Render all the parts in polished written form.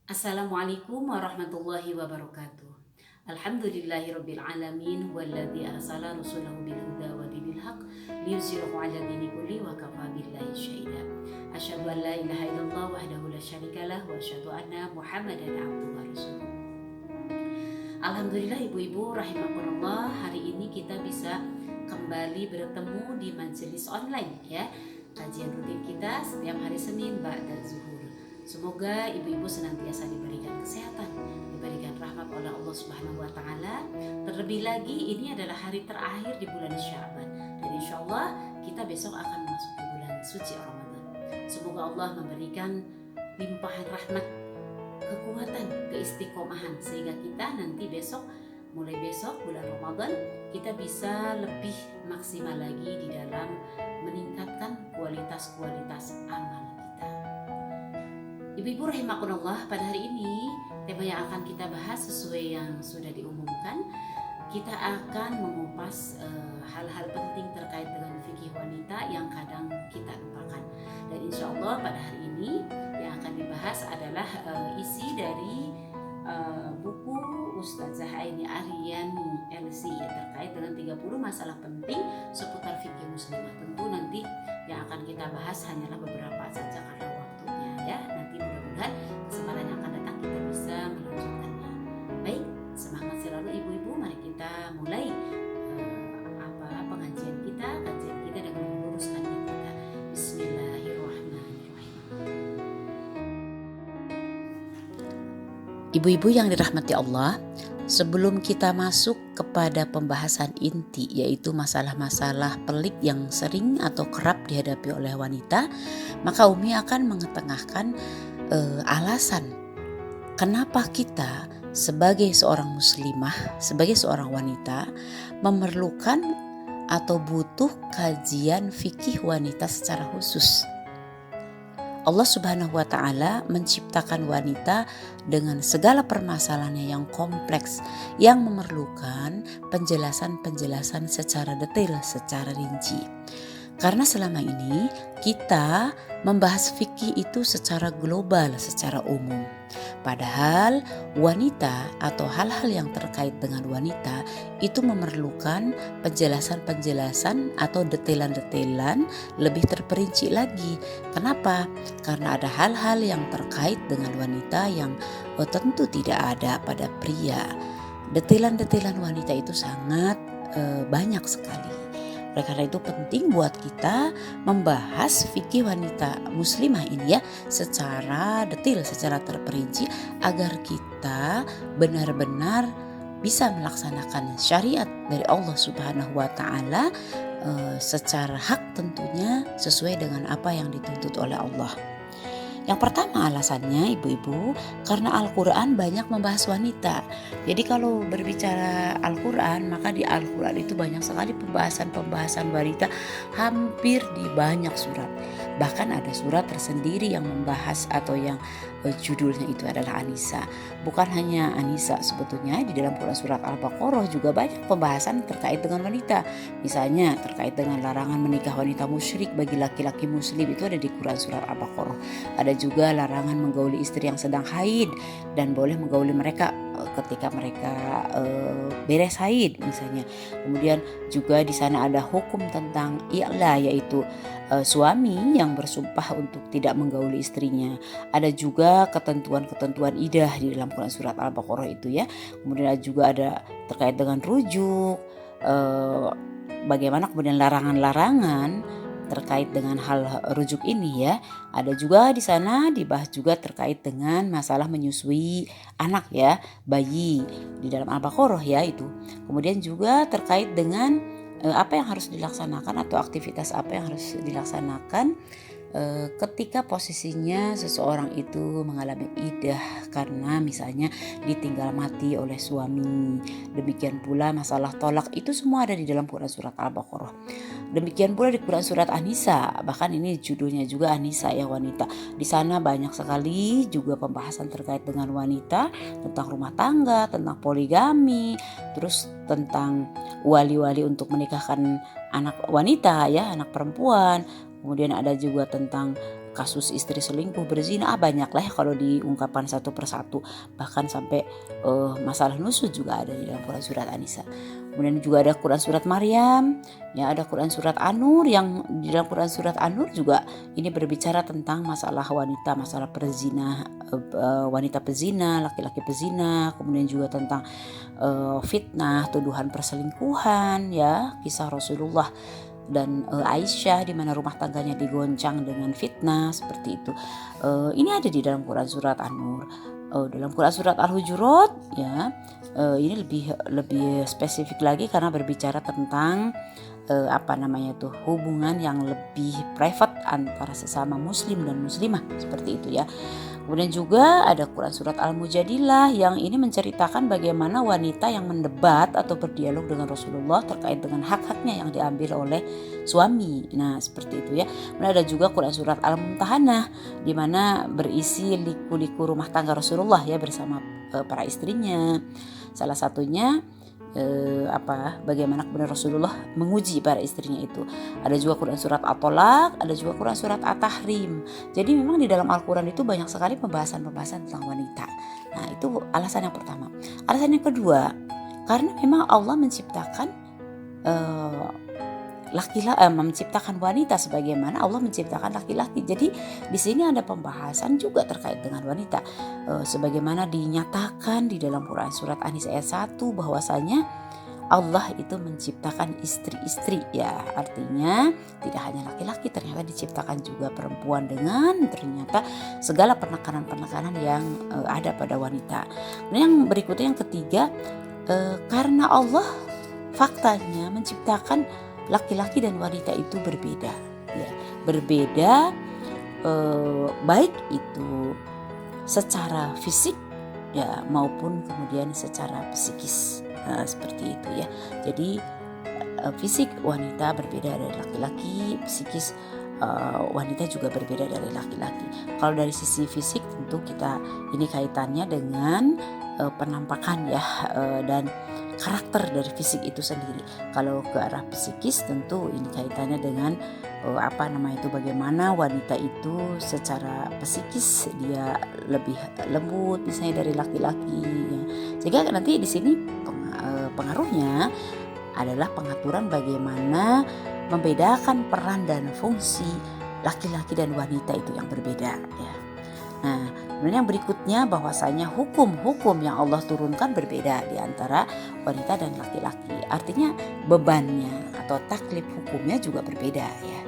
Assalamualaikum warahmatullahi wabarakatuh. Alhamdulillahirabbil alamin walladzi arsala rasulahu bil huda wa dinil haq liyuzhirahu 'ala dini kulli wa kafa billahi syahida. Asyhadu an la ilaha illallah wahdahu la syarikalah wa asyhadu anna Muhammadan abduhu wa rasuluh. Alhamdulillah ibu-ibu rahimakumullah, hari ini kita bisa kembali bertemu di majelis online ya. Kajian rutin kita setiap hari Senin ba'da zuhur. Semoga ibu-ibu senantiasa diberikan kesehatan, diberikan rahmat oleh Allah Subhanahu wa taala. Terlebih lagi ini adalah hari terakhir di bulan Sya'ban dan insya Allah kita besok akan masuk di bulan suci Ramadan. Semoga Allah memberikan limpahan rahmat, kekuatan, keistiqomahan sehingga kita nanti mulai besok bulan Ramadan kita bisa lebih maksimal lagi di dalam meningkatkan kualitas amal kita. Ibu-ibu rahimakumullah, pada hari ini tema yang akan kita bahas sesuai yang sudah diumumkan, kita akan mengupas hal-hal penting terkait dengan fikih wanita yang kadang kita lupakan. Dan insya Allah pada hari ini yang akan dibahas adalah isi dari buku Ustazah Aini Aryani LC terkait dengan 30 masalah penting seputar fikih muslimah. Tentu nanti yang akan kita bahas hanyalah beberapa saja karena waktunya ya. Nanti mudah-mudahan kesempatan yang akan datang kita bisa melanjutkannya. Baik, semangat selalu ibu-ibu. Mari kita mulai kajian kita dengan meluruskan niat kita. Bismillahirrahmanirrahim. Ibu-ibu yang dirahmati Allah, sebelum kita masuk kepada pembahasan inti yaitu masalah-masalah pelik yang sering atau kerap dihadapi oleh wanita, maka Umi akan mengetengahkan alasan kenapa kita sebagai seorang muslimah, sebagai seorang wanita memerlukan atau butuh kajian fikih wanita secara khusus. Allah Subhanahu wa taala menciptakan wanita dengan segala permasalahannya yang kompleks yang memerlukan penjelasan-penjelasan secara detail, secara rinci. Karena selama ini kita membahas fikih itu secara global, secara umum. Padahal wanita atau hal-hal yang terkait dengan wanita itu memerlukan penjelasan-penjelasan atau detailan-detailan lebih terperinci lagi. Kenapa? Karena ada hal-hal yang terkait dengan wanita yang tentu tidak ada pada pria. Detailan-detailan wanita itu sangat banyak sekali. Oleh karena itu penting buat kita membahas fikih wanita muslimah ini ya secara detail, secara terperinci agar kita benar-benar bisa melaksanakan syariat dari Allah Subhanahu wa taala secara hak tentunya sesuai dengan apa yang dituntut oleh Allah. Yang pertama alasannya ibu-ibu, karena Al-Quran banyak membahas wanita. Jadi kalau berbicara Al-Quran, maka di Al-Quran itu banyak sekali pembahasan-pembahasan wanita hampir di banyak surat. Bahkan ada surat tersendiri yang membahas atau yang judulnya itu adalah An-Nisa. Bukan hanya An-Nisa sebetulnya, di dalam Quran surat Al-Baqarah juga banyak pembahasan terkait dengan wanita. Misalnya terkait dengan larangan menikah wanita musyrik bagi laki-laki muslim itu ada di Quran surat Al-Baqarah. Ada juga larangan menggauli istri yang sedang haid dan boleh menggauli mereka ketika mereka beres haid misalnya. Kemudian juga di sana ada hukum tentang i'la yaitu suami yang bersumpah untuk tidak menggauli istrinya. Ada juga ketentuan-ketentuan idah di dalam Quran surat Al-Baqarah itu ya. Kemudian juga ada terkait dengan rujuk, bagaimana kemudian larangan-larangan terkait dengan hal rujuk ini ya. Ada juga di sana dibahas juga terkait dengan masalah menyusui anak ya, bayi di dalam Al-Baqarah ya itu. Kemudian juga terkait dengan apa yang harus dilaksanakan atau aktivitas apa yang harus dilaksanakan ketika posisinya seseorang itu mengalami iddah karena misalnya ditinggal mati oleh suami. Demikian pula masalah tolak itu semua ada di dalam Quran surat Al-Baqarah. Demikian pula di Quran surat An-Nisa, bahkan ini judulnya juga An-Nisa ya wanita. Di sana banyak sekali juga pembahasan terkait dengan wanita, tentang rumah tangga, tentang poligami, terus tentang wali-wali untuk menikahkan anak wanita ya, anak perempuan. Kemudian ada juga tentang kasus istri selingkuh, berzina, banyak lah kalau diungkapkan satu persatu, bahkan sampai masalah nusuk juga ada di dalam Quran surat An-Nisa. Kemudian juga ada Quran surat Maryam, ya ada Quran surat An-Nur, yang di dalam Quran surat An-Nur juga ini berbicara tentang masalah wanita, masalah perzina, wanita pezina, laki-laki pezina, kemudian juga tentang fitnah, tuduhan perselingkuhan, ya kisah Rasulullah dan Aisyah di mana rumah tangganya digoncang dengan fitnah seperti itu. Ini ada di dalam Quran surat An-Nur. Dalam Quran surat Al-Hujurat, ya ini lebih spesifik lagi karena berbicara tentang hubungan yang lebih private antara sesama muslim dan muslimah seperti itu ya. Kemudian juga ada Quran surat Al-Mujadilah yang ini menceritakan bagaimana wanita yang mendebat atau berdialog dengan Rasulullah terkait dengan hak-haknya yang diambil oleh suami. Nah, seperti itu ya. Kemudian ada juga Quran surat Al-Mumtahanah di mana berisi liku-liku rumah tangga Rasulullah ya bersama para istrinya. Salah satunya bagaimana kemudian Rasulullah menguji para istrinya itu. Ada juga Quran surat At-Tolaq, ada juga Quran surat At-Tahrim. Jadi memang di dalam Al-Quran itu banyak sekali pembahasan tentang wanita. Nah, itu alasan yang pertama. Alasan yang kedua, karena memang Allah menciptakan menciptakan wanita sebagaimana Allah menciptakan laki-laki. Jadi di sini ada pembahasan juga terkait dengan wanita. Sebagaimana dinyatakan di dalam Quran surat An-Nisa ayat 1 bahwasanya Allah itu menciptakan istri-istri ya. Artinya tidak hanya laki-laki, ternyata diciptakan juga perempuan dengan ternyata segala penekanan-penekanan yang ada pada wanita. Nah, yang berikutnya yang ketiga, karena Allah faktanya menciptakan laki-laki dan wanita itu berbeda ya. Berbeda baik itu secara fisik ya maupun kemudian secara psikis. Seperti itu ya. Jadi fisik wanita berbeda dari laki-laki, psikis wanita juga berbeda dari laki-laki. Kalau dari sisi fisik tentu kita ini kaitannya dengan penampakan ya dan karakter dari fisik itu sendiri. Kalau ke arah psikis tentu ini kaitannya dengan bagaimana wanita itu secara psikis dia lebih lembut misalnya dari laki-laki ya. Sehingga nanti di sini pengaruhnya adalah pengaturan bagaimana membedakan peran dan fungsi laki-laki dan wanita itu yang berbeda ya. Nah, kemudian yang berikutnya bahwasanya hukum-hukum yang Allah turunkan berbeda di antara wanita dan laki-laki. Artinya bebannya atau taklif hukumnya juga berbeda ya.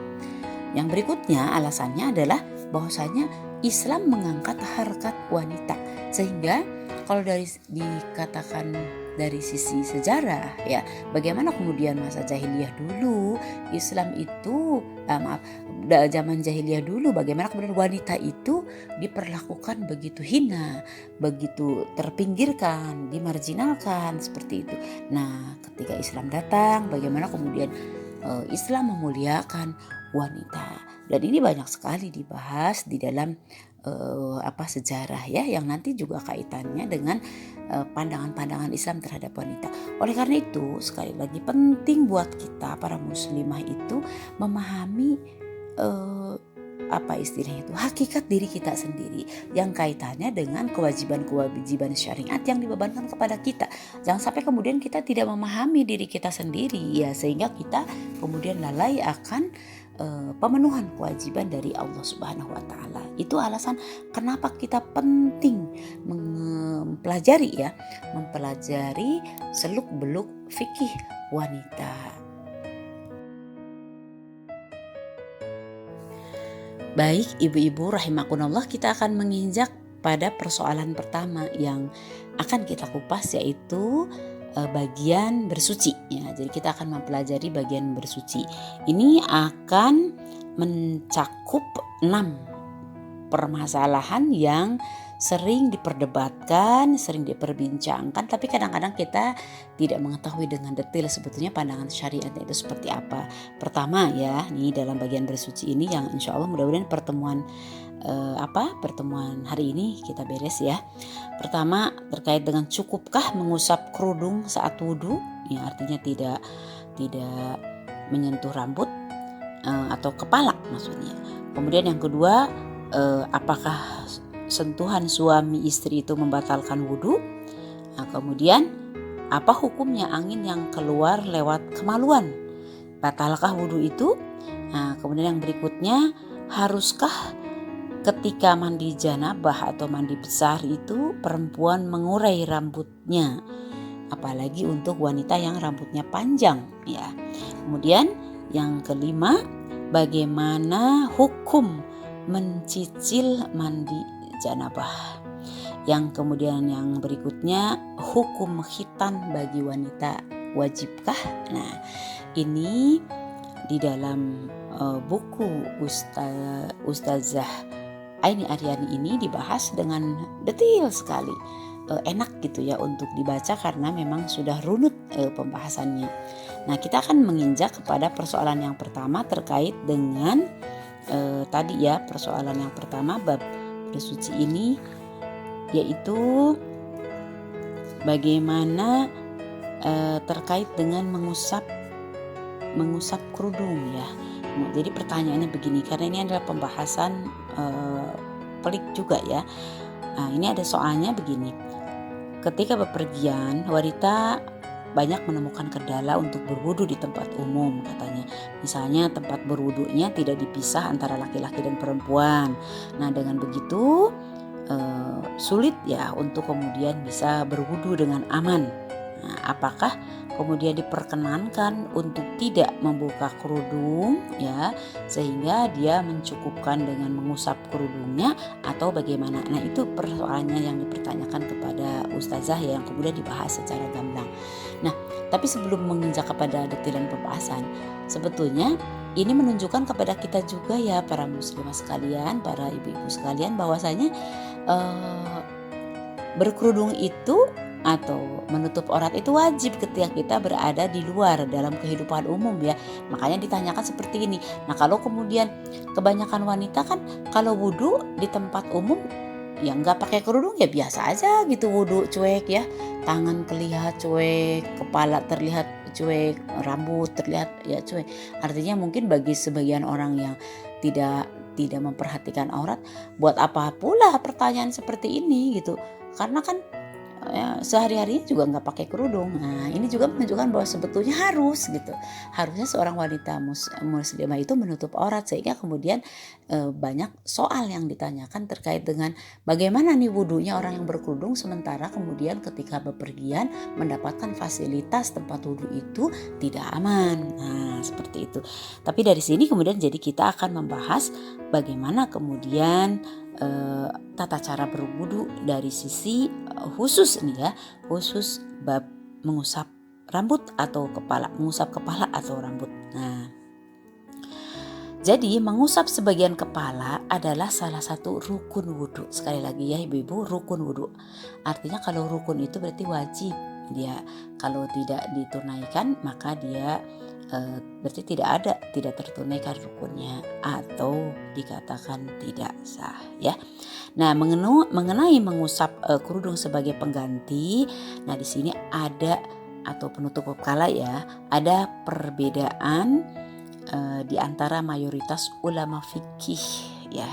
Yang berikutnya alasannya adalah bahwasanya Islam mengangkat harkat wanita. Sehingga kalau dikatakan dari sisi sejarah ya, bagaimana kemudian masa jahiliyah dulu Islam itu zaman jahiliyah dulu bagaimana kemudian wanita itu diperlakukan begitu hina, begitu terpinggirkan, dimarginalkan seperti itu. Nah, ketika Islam datang bagaimana kemudian Islam memuliakan wanita. Dan ini banyak sekali dibahas di dalam sejarah ya, yang nanti juga kaitannya dengan pandangan-pandangan Islam terhadap wanita. Oleh karena itu sekali lagi penting buat kita para muslimah itu memahami hakikat diri kita sendiri yang kaitannya dengan kewajiban-kewajiban syariat yang dibebankan kepada kita. Jangan sampai kemudian kita tidak memahami diri kita sendiri ya, sehingga kita kemudian lalai akan pemenuhan kewajiban dari Allah Subhanahu wa taala. Itu alasan kenapa kita penting mempelajari seluk-beluk fikih wanita. Baik ibu-ibu rahimakumullah, kita akan menginjak pada persoalan pertama yang akan kita kupas, yaitu bagian bersuci ya. Jadi kita akan mempelajari bagian bersuci. Ini akan mencakup 6 permasalahan yang sering diperdebatkan, sering diperbincangkan, tapi kadang-kadang kita tidak mengetahui dengan detail sebetulnya pandangan syariatnya itu seperti apa. Pertama ya, nih dalam bagian bersuci ini yang insya Allah mudah-mudahan pertemuan hari ini kita beres ya. Pertama terkait dengan cukupkah mengusap kerudung saat wudhu, ya artinya tidak menyentuh rambut atau kepala maksudnya. Kemudian yang kedua, apakah sentuhan suami istri itu membatalkan wudhu? Nah, kemudian apa hukumnya angin yang keluar lewat kemaluan? Batalkah wudhu itu? Nah, kemudian yang berikutnya, haruskah ketika mandi janabah atau mandi besar itu perempuan mengurai rambutnya? Apalagi untuk wanita yang rambutnya panjang ya. Kemudian yang kelima, bagaimana hukum mencicil mandi janabah? Yang kemudian yang berikutnya, hukum khitan bagi wanita wajibkah? Nah, ini di dalam buku Ustazah Aini Aryani ini dibahas dengan detail sekali. Enak gitu ya untuk dibaca karena memang sudah runut pembahasannya. Nah, kita akan menginjak kepada persoalan yang pertama terkait dengan tadi ya, persoalan yang pertama bab bersuci ini, yaitu bagaimana terkait dengan mengusap kerudung ya. Jadi pertanyaannya begini, karena ini adalah pembahasan pelik juga ya. Nah, ini ada soalnya begini. Ketika bepergian, wanita banyak menemukan kendala untuk berwudu di tempat umum katanya. Misalnya tempat berwudunya tidak dipisah antara laki-laki dan perempuan. Nah, dengan begitu sulit ya untuk kemudian bisa berwudu dengan aman. Nah, apakah kemudian diperkenankan untuk tidak membuka kerudung ya, sehingga dia mencukupkan dengan mengusap kerudungnya atau bagaimana? Nah, itu persoalannya yang dipertanyakan kepada Ustazah ya, yang kemudian dibahas secara gamblang. Nah, tapi sebelum menginjak kepada detailan pembahasan, sebetulnya ini menunjukkan kepada kita juga ya, para muslimah sekalian, para ibu-ibu sekalian, bahwasanya berkerudung itu atau menutup aurat itu wajib ketika kita berada di luar dalam kehidupan umum ya. Makanya ditanyakan seperti ini. Nah, kalau kemudian kebanyakan wanita kan kalau wudhu di tempat umum ya nggak pakai kerudung ya biasa aja gitu, wudhu cuek ya, tangan terlihat cuek, kepala terlihat cuek, rambut terlihat ya cuek. Artinya mungkin bagi sebagian orang yang tidak memperhatikan aurat, buat apa pula pertanyaan seperti ini gitu, karena kan sehari-harinya juga nggak pakai kerudung. Nah, ini juga menunjukkan bahwa sebetulnya harusnya seorang wanita muslimah itu menutup aurat, sehingga kemudian banyak soal yang ditanyakan terkait dengan bagaimana nih wudunya orang yang berkerudung, sementara kemudian ketika bepergian mendapatkan fasilitas tempat wudhu itu tidak aman. Nah, seperti itu. Tapi dari sini kemudian jadi kita akan membahas bagaimana kemudian tata cara berwudu dari sisi khusus nih ya, khusus bab mengusap rambut atau kepala, mengusap kepala atau rambut. Nah, jadi mengusap sebagian kepala adalah salah satu rukun wudu. Sekali lagi ya ibu-ibu, rukun wudu. Artinya kalau rukun itu berarti wajib. Dia kalau tidak ditunaikan maka dia berarti tidak tertunaikan rukunnya atau dikatakan tidak sah ya. Nah, mengenai mengusap kerudung sebagai pengganti, nah di sini ada atau penutup kepala ya, ada perbedaan di antara mayoritas ulama fikih ya.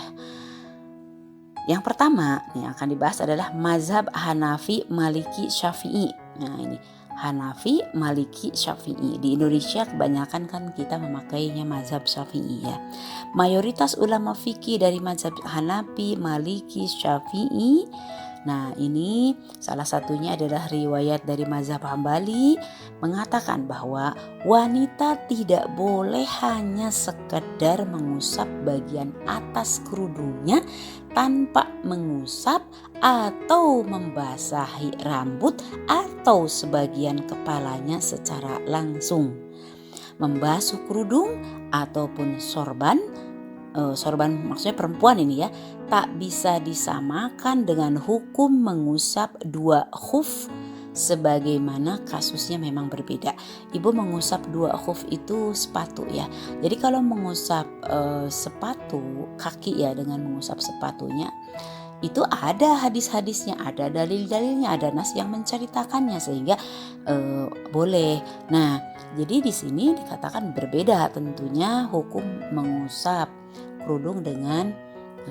Yang pertama yang akan dibahas adalah mazhab Hanafi, Maliki, Syafi'i. Nah, ini Hanafi, Maliki, Syafi'i. Di Indonesia kebanyakan kan kita memakainya mazhab Syafi'i ya. Mayoritas ulama fikih dari mazhab Hanafi, Maliki, Syafi'i. Nah, ini salah satunya adalah riwayat dari mazhab Hambali mengatakan bahwa wanita tidak boleh hanya sekedar mengusap bagian atas kerudungnya tanpa mengusap atau membasahi rambut atau sebagian kepalanya secara langsung. Membasuh kerudung ataupun sorban maksudnya perempuan ini ya, tak bisa disamakan dengan hukum mengusap dua khuf, sebagaimana kasusnya memang berbeda. Ibu mengusap dua khuf itu sepatu ya. Jadi kalau mengusap sepatu kaki ya, dengan mengusap sepatunya itu ada hadis-hadisnya, ada dalil-dalilnya, ada nas yang menceritakannya, sehingga boleh. Nah, jadi di sini dikatakan berbeda tentunya hukum mengusap kerudung dengan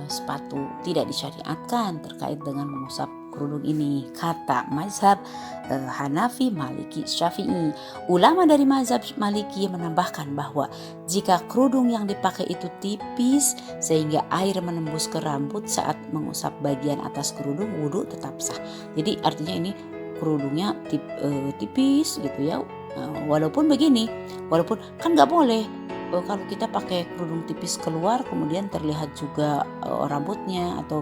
sepatu, tidak disyariatkan terkait dengan mengusap kerudung ini, kata mazhab Hanafi, Maliki, Syafi'i. Ulama dari mazhab Maliki menambahkan bahwa jika kerudung yang dipakai itu tipis sehingga air menembus ke rambut saat mengusap bagian atas kerudung, wudhu tetap sah. Jadi artinya ini kerudungnya tipis gitu ya. Walaupun begini, walaupun kan nggak boleh kalau kita pakai kerudung tipis keluar kemudian terlihat juga rambutnya atau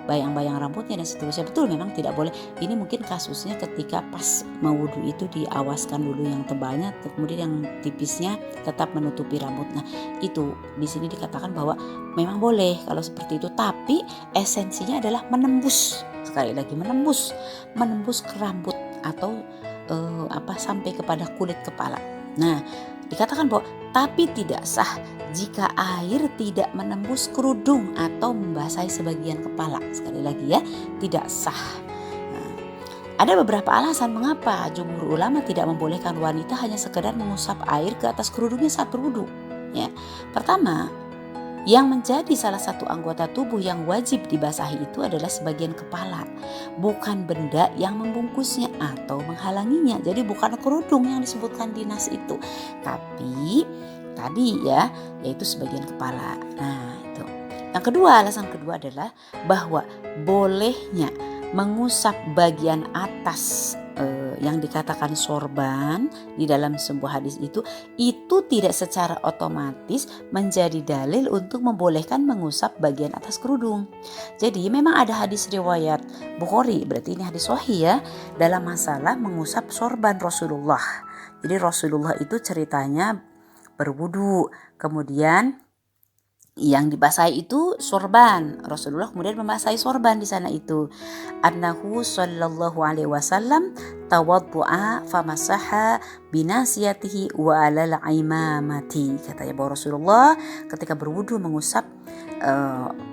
bayang-bayang rambutnya dan seterusnya. Betul, memang tidak boleh. Ini mungkin kasusnya ketika pas mau wudhu itu diawaskan dulu yang tebalnya, kemudian yang tipisnya tetap menutupi rambut. Nah itu di sini dikatakan bahwa memang boleh kalau seperti itu, tapi esensinya adalah menembus, sekali lagi menembus ke rambut atau sampai kepada kulit kepala. Nah dikatakan bahwa tapi tidak sah jika air tidak menembus kerudung atau membasahi sebagian kepala. Sekali lagi ya, tidak sah. Nah, ada beberapa alasan mengapa jumhur ulama tidak membolehkan wanita hanya sekedar mengusap air ke atas kerudungnya saat berwudu. Ya, pertama, yang menjadi salah satu anggota tubuh yang wajib dibasahi itu adalah sebagian kepala, bukan benda yang membungkusnya atau menghalanginya. Jadi bukan kerudung yang disebutkan di nas itu, tapi tadi ya, yaitu sebagian kepala. Nah itu. Yang kedua, alasan kedua adalah bahwa bolehnya mengusap bagian atas yang dikatakan sorban di dalam sebuah hadis itu tidak secara otomatis menjadi dalil untuk membolehkan mengusap bagian atas kerudung. Jadi memang ada hadis riwayat Bukhari, berarti ini hadis sahih ya, dalam masalah mengusap sorban Rasulullah. Jadi Rasulullah itu ceritanya berwudu, kemudian yang dibasahi itu sorban. Rasulullah kemudian membasahi sorban di sana itu. Annahu sallallahu alaihi wasallam tawaddu'a famasaha binasiyatihi wa alal imamati. Katanya bahwa Rasulullah ketika berwudu mengusap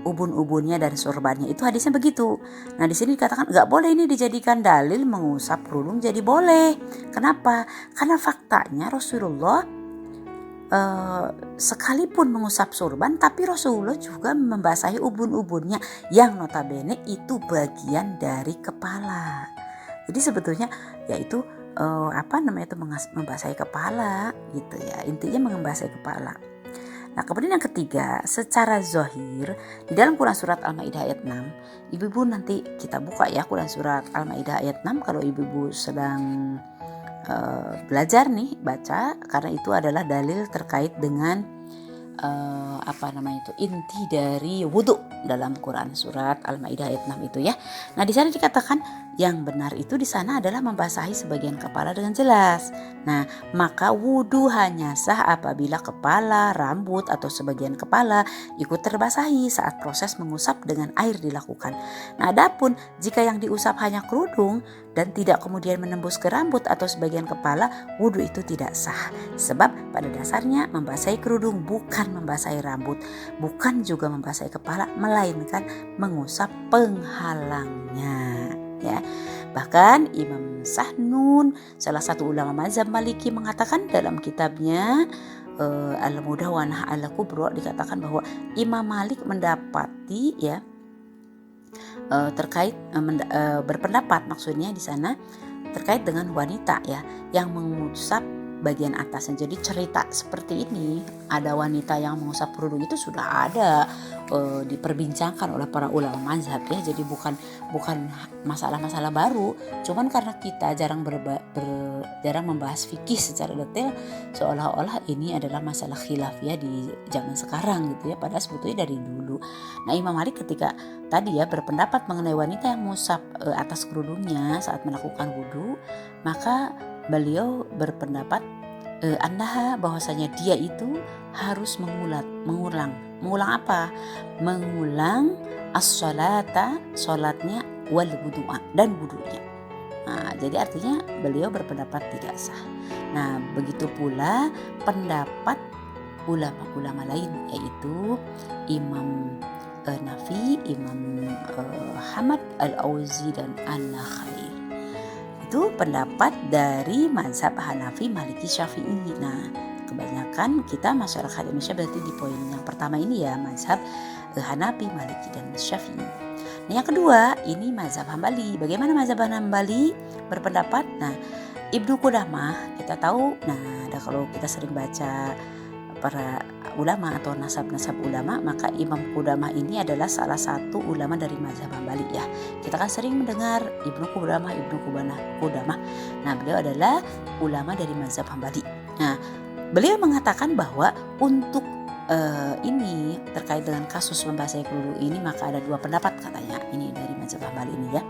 ubun-ubunnya dan sorbannya. Itu hadisnya begitu. Nah di sini dikatakan nggak boleh ini dijadikan dalil mengusap kerudung, jadi boleh. Kenapa? Karena faktanya Rasulullah sekalipun mengusap sorban, tapi Rasulullah juga membasahi ubun-ubunnya yang notabene itu bagian dari kepala. Jadi sebetulnya yaitu membasahi kepala gitu ya, intinya membasahi kepala. Nah kemudian yang ketiga, secara zahir di dalam Quran surat Al-Maidah ayat 6, ibu-ibu nanti kita buka ya Quran surat Al-Maidah ayat 6 kalau ibu-ibu sedang belajar nih baca, karena itu adalah dalil terkait dengan inti dari wudhu dalam Quran surat Al-Maidah ayat 6 itu ya. Nah di sana dikatakan yang benar itu di sana adalah membasahi sebagian kepala dengan jelas. Nah maka wudhu hanya sah apabila kepala, rambut atau sebagian kepala ikut terbasahi saat proses mengusap dengan air dilakukan. Nah adapun jika yang diusap hanya kerudung dan tidak kemudian menembus ke rambut atau sebagian kepala, wudhu itu tidak sah. Sebab pada dasarnya membasahi kerudung bukan membasahi rambut, bukan juga membasahi kepala, melainkan mengusap penghalangnya. Ya, bahkan Imam Sahnun, salah satu ulama mazhab Maliki, mengatakan dalam kitabnya Al-Mudawwanah Al-Kubra, dikatakan bahwa Imam Malik mendapati ya terkait berpendapat maksudnya di sana terkait dengan wanita ya yang mengusap bagian atasnya. Jadi cerita seperti ini, ada wanita yang mengusap kerudung itu sudah ada diperbincangkan oleh para ulama mazhab ya. Jadi bukan masalah-masalah baru, cuman karena kita jarang membahas fikih secara detail, seolah-olah ini adalah masalah khilaf ya di zaman sekarang gitu ya, padahal sebetulnya dari dulu. Nah Imam Malik ketika tadi ya berpendapat mengenai wanita yang mengusap atas kerudungnya saat melakukan wudu, maka beliau berpendapat annaha, bahwasanya dia itu harus mengulang apa? Mengulang as-salata, salatnya, wal wudu'a, dan wudunya. Nah, jadi artinya beliau berpendapat tidak sah. Nah, begitu pula pendapat ulama-ulama lain, yaitu Imam Nafi, Imam Hamad Al-Auzi, dan An-Nakhai. Itu pendapat dari mazhab Hanafi, Maliki, Syafi'i. Nah kebanyakan kita masyarakat Indonesia berarti di poin yang pertama ini ya, mazhab Hanafi, Maliki dan Syafi'i. Nah, yang kedua ini mazhab Hambali. Bagaimana mazhab Hambali berpendapat? Nah, Ibnu Qudamah kita tahu, kalau kita sering baca para ulama atau nasab-nasab ulama, maka Imam Qudamah ini adalah salah satu ulama dari mazhab Hambali ya. Kita kan sering mendengar Ibnu Qudamah. Nah, beliau adalah ulama dari mazhab Hambali. Nah, beliau mengatakan bahwa untuk ini terkait dengan kasus membasahi kerudung ini, maka ada dua pendapat katanya ini dari mazhab Hambali ini ya.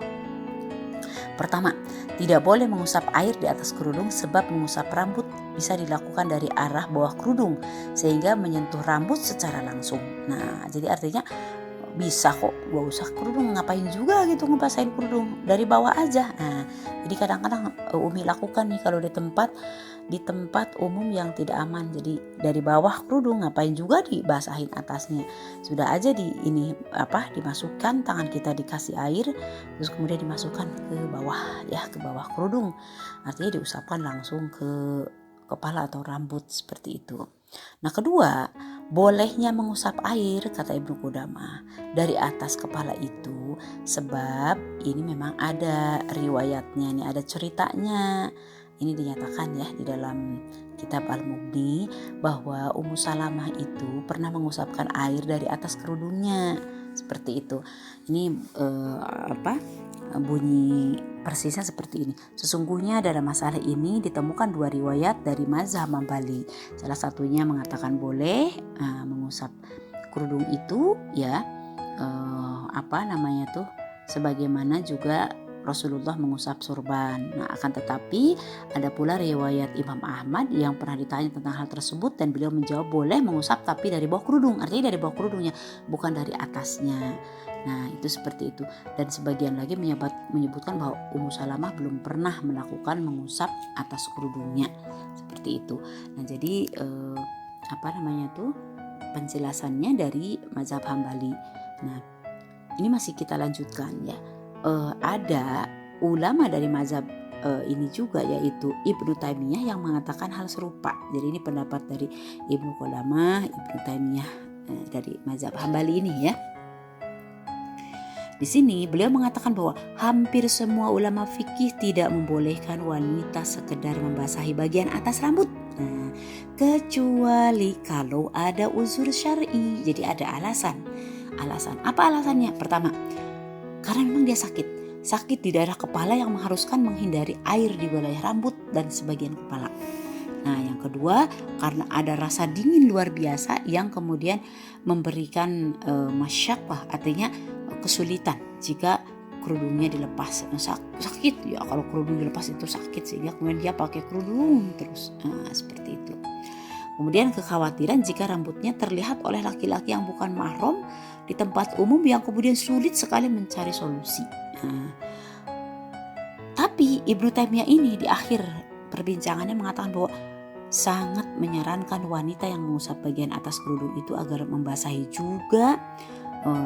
Pertama, tidak boleh mengusap air di atas kerudung sebab mengusap rambut bisa dilakukan dari arah bawah kerudung sehingga menyentuh rambut secara langsung. Nah, jadi artinya bisa kok, gak usah kerudung, ngapain juga gitu ngebasahin kerudung, dari bawah aja. Nah, jadi kadang-kadang Umi lakukan nih kalau di tempat umum yang tidak aman, jadi dari bawah kerudung, ngapain juga dibasahin atasnya, sudah aja dimasukkan tangan kita dikasih air, terus kemudian dimasukkan ke bawah kerudung, artinya diusapkan langsung ke kepala atau rambut seperti itu. Nah, kedua, bolehnya mengusap air kata Ibnu Qudamah dari atas kepala itu sebab ini memang ada riwayatnya, ini ada ceritanya. Ini dinyatakan ya di dalam kitab Al-Mughni bahwa Ummu Salamah itu pernah mengusapkan air dari atas kerudungnya seperti itu. Ini bunyi persisnya seperti ini. Sesungguhnya dalam masalah ini ditemukan dua riwayat dari mazhab Hambali. Salah satunya mengatakan boleh mengusap kerudung itu ya, sebagaimana juga Rasulullah mengusap sorban. Nah, akan tetapi ada pula riwayat Imam Ahmad yang pernah ditanya tentang hal tersebut dan beliau menjawab boleh mengusap tapi dari bawah kerudung, artinya dari bawah kerudungnya bukan dari atasnya. Nah, itu seperti itu. Dan sebagian lagi menyebutkan bahwa Ummu Salamah belum pernah melakukan mengusap atas kerudungnya seperti itu. Nah, jadi penjelasannya dari mazhab Hambali. Nah, ini masih kita lanjutkan ya. Ada ulama dari mazhab ini juga, yaitu Ibnu Taimiyah yang mengatakan hal serupa. Jadi ini pendapat dari Ibnu Qudamah, Ibnu Taimiyah dari mazhab Hambali ini ya. Di sini beliau mengatakan bahwa hampir semua ulama fikih tidak membolehkan wanita sekedar membasahi bagian atas rambut. Nah, kecuali kalau ada uzur syar'i. Jadi ada alasan. Apa alasannya? Pertama, karena memang dia sakit di daerah kepala yang mengharuskan menghindari air di wilayah rambut dan sebagian kepala. Nah, yang kedua, karena ada rasa dingin luar biasa yang kemudian memberikan masyaqqah, artinya kesulitan jika kerudungnya dilepas. Sakit ya, kalau kerudung dilepas itu sakit sehingga kemudian dia pakai kerudung terus. Nah, seperti itu. Kemudian kekhawatiran jika rambutnya terlihat oleh laki-laki yang bukan mahram di tempat umum yang kemudian sulit sekali mencari solusi. Nah, tapi Ibnu Taimiyah ini di akhir perbincangannya mengatakan bahwa sangat menyarankan wanita yang mengusap bagian atas kerudung itu agar membasahi juga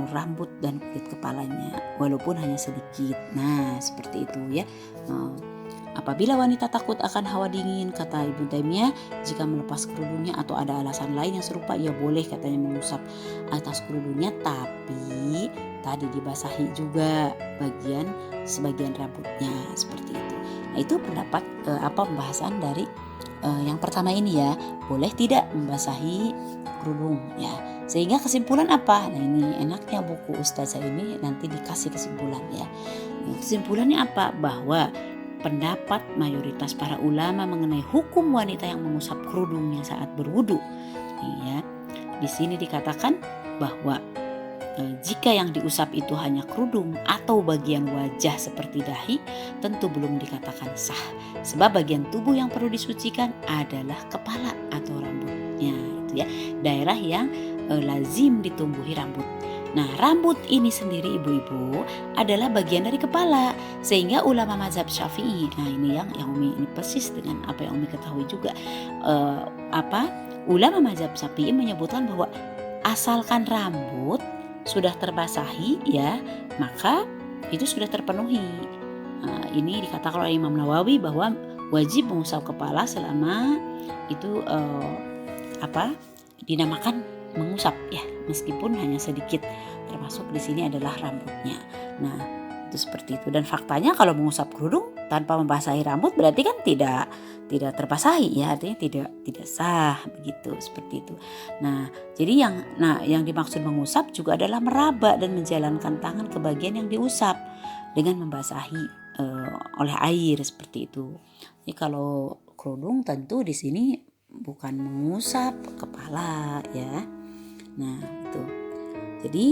rambut dan kulit kepalanya walaupun hanya sedikit. Nah, seperti itu ya. Apabila wanita takut akan hawa dingin, kata Ibnu Taimiyah, jika melepas kerudungnya atau ada alasan lain yang serupa, ya boleh katanya mengusap atas kerudungnya, tapi tadi dibasahi juga sebagian rambutnya seperti itu. Nah, itu pendapat pembahasan dari yang pertama ini ya, boleh tidak membasahi kerudung ya. Sehingga kesimpulan apa? Nah, ini enaknya buku ustazah ini nanti dikasih kesimpulan ya. Kesimpulannya apa? Bahwa pendapat mayoritas para ulama mengenai hukum wanita yang mengusap kerudungnya saat berwudu. Ya, di sini dikatakan bahwa jika yang diusap itu hanya kerudung atau bagian wajah seperti dahi, tentu belum dikatakan sah. Sebab bagian tubuh yang perlu disucikan adalah kepala atau rambutnya, itu ya, daerah yang lazim ditumbuhi rambut. Nah, rambut ini sendiri ibu-ibu adalah bagian dari kepala, sehingga ulama mazhab Syafi'i, nah ini yang Umi ini persis dengan apa yang Umi ketahui juga, ulama mazhab Syafi'i menyebutkan bahwa asalkan rambut sudah terbasahi ya, maka itu sudah terpenuhi. Ini dikatakan oleh Imam Nawawi bahwa wajib mengusap kepala selama itu dinamakan mengusap ya, meskipun hanya sedikit, termasuk di sini adalah rambutnya. Nah, itu seperti itu. Dan faktanya kalau mengusap kerudung tanpa membasahi rambut berarti kan tidak terbasahi ya, artinya tidak sah begitu, seperti itu. Nah, jadi yang dimaksud mengusap juga adalah meraba dan menjalankan tangan ke bagian yang diusap dengan membasahi oleh air, seperti itu. Jadi kalau kerudung tentu di sini bukan mengusap kepala ya. Nah, itu. Jadi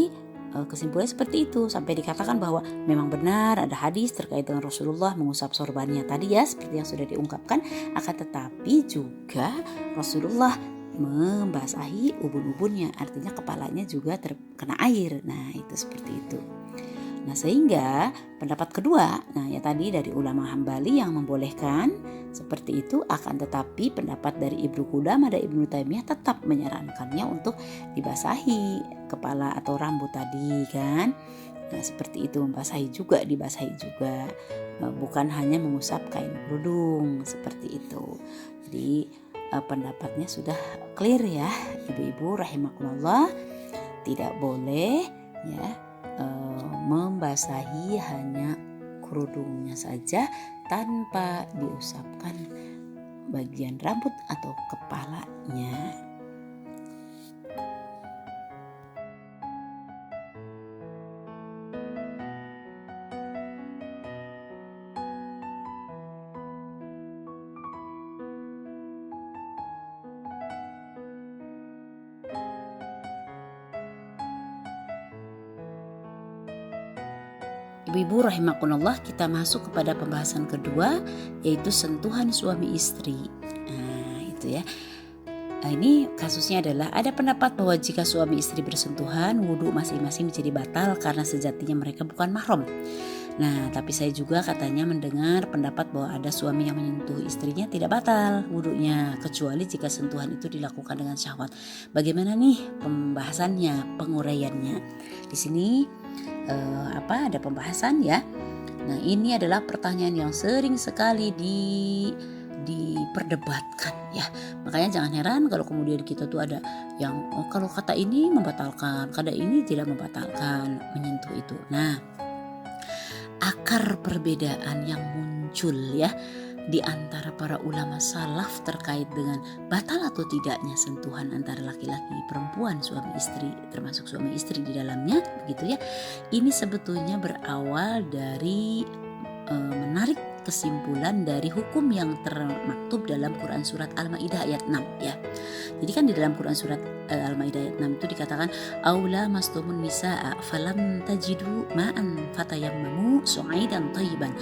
kesimpulannya seperti itu, sampai dikatakan bahwa memang benar ada hadis terkait dengan Rasulullah mengusap sorbannya tadi ya, seperti yang sudah diungkapkan, akan tetapi juga Rasulullah membasahi ubun-ubunnya, artinya kepalanya juga terkena air. Nah, itu seperti itu. Nah, sehingga pendapat kedua, ya tadi dari ulama Hambali yang membolehkan seperti itu, akan tetapi pendapat dari Ibnu Qudamah dan Ibnu Taimiyah tetap menyarankannya untuk dibasahi kepala atau rambut tadi kan. Nah, seperti itu, dibasahi juga, bukan hanya mengusap kain kerudung, seperti itu. Jadi pendapatnya sudah clear ya, ibu-ibu rahimakumullah, tidak boleh ya membasahi hanya kerudungnya saja tanpa diusapkan bagian rambut atau kepalanya. Ibu-ibu rahimakumullah, kita masuk kepada pembahasan kedua, yaitu sentuhan suami istri. Nah, itu ya. Nah, ini kasusnya adalah ada pendapat bahwa jika suami istri bersentuhan, wudhu masing-masing menjadi batal karena sejatinya mereka bukan mahram. Nah, tapi saya juga katanya mendengar pendapat bahwa ada suami yang menyentuh istrinya tidak batal wudhunya, kecuali jika sentuhan itu dilakukan dengan syahwat. Bagaimana nih pembahasannya, penguraiannya? Di sini ada pembahasan ya. Nah, ini adalah pertanyaan yang sering sekali diperdebatkan ya. Makanya jangan heran kalau kemudian kita tuh ada yang kalau kata ini membatalkan, kata ini tidak membatalkan menyentuh itu. Nah, akar perbedaan yang muncul ya di antara para ulama salaf terkait dengan batal atau tidaknya sentuhan antara laki-laki, perempuan, suami istri, termasuk suami istri di dalamnya, begitu ya. Ini sebetulnya berawal dari menarik kesimpulan dari hukum yang termaktub dalam Quran surat Al-Maidah ayat 6 ya. Jadi kan di dalam Quran surat Al-Maidah ayat 6 itu dikatakan aula mastumun nisaa falam tajidu ma'an fatayammamu su'idan thayyiban,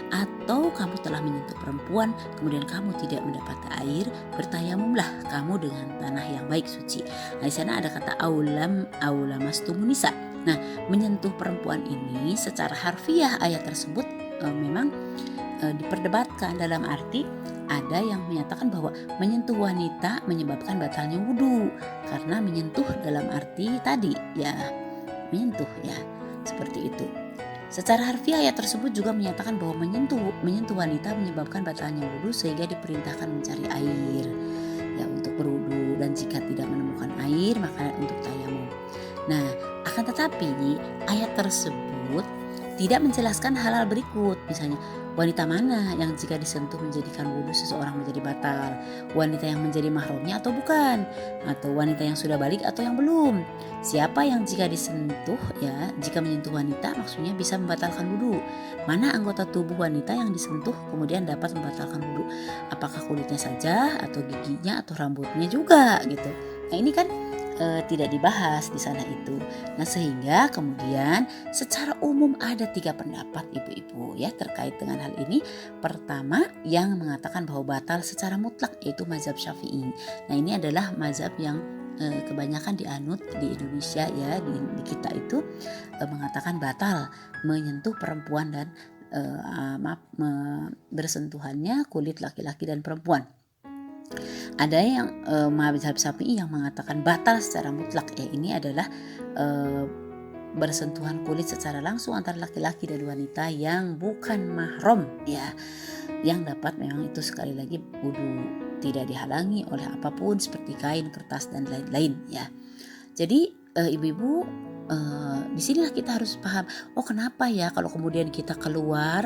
atau kamu telah menyentuh perempuan kemudian kamu tidak mendapat air, bertayamumlah kamu dengan tanah yang baik suci. Nah, di sana ada kata aula mastumun nisa. Nah, menyentuh perempuan ini secara harfiah ayat tersebut memang diperdebatkan, dalam arti ada yang menyatakan bahwa menyentuh wanita menyebabkan batalnya wudhu karena menyentuh dalam arti tadi ya, menyentuh ya, seperti itu. Secara harfiah ayat tersebut juga menyatakan bahwa menyentuh wanita menyebabkan batalnya wudhu sehingga diperintahkan mencari air ya untuk berwudhu, dan jika tidak menemukan air maka untuk tayamum. Nah, akan tetapi ayat tersebut tidak menjelaskan hal-hal berikut, misalnya wanita mana yang jika disentuh menjadikan wudhu seseorang menjadi batal, wanita yang menjadi mahramnya atau bukan, atau wanita yang sudah balik atau yang belum, siapa yang jika disentuh ya, jika menyentuh wanita maksudnya bisa membatalkan wudhu, mana anggota tubuh wanita yang disentuh kemudian dapat membatalkan wudhu, apakah kulitnya saja atau giginya atau rambutnya juga gitu. Nah, ini kan tidak dibahas di sana itu. Nah, sehingga kemudian secara umum ada 3 pendapat ibu-ibu ya terkait dengan hal ini. Pertama, yang mengatakan bahwa batal secara mutlak, yaitu mazhab Syafi'i. Nah, ini adalah mazhab yang kebanyakan dianut di Indonesia ya, di kita itu mengatakan batal menyentuh perempuan dan bersentuhannya kulit laki-laki dan perempuan. Ada yang mazhab Syafi'i yang mengatakan batal secara mutlak ya, ini adalah bersentuhan kulit secara langsung antara laki-laki dan wanita yang bukan mahram ya, yang dapat memang itu sekali lagi wudhu, tidak dihalangi oleh apapun seperti kain, kertas dan lain-lain ya. Jadi ibu-ibu, disinilah kita harus paham, oh kenapa ya kalau kemudian kita keluar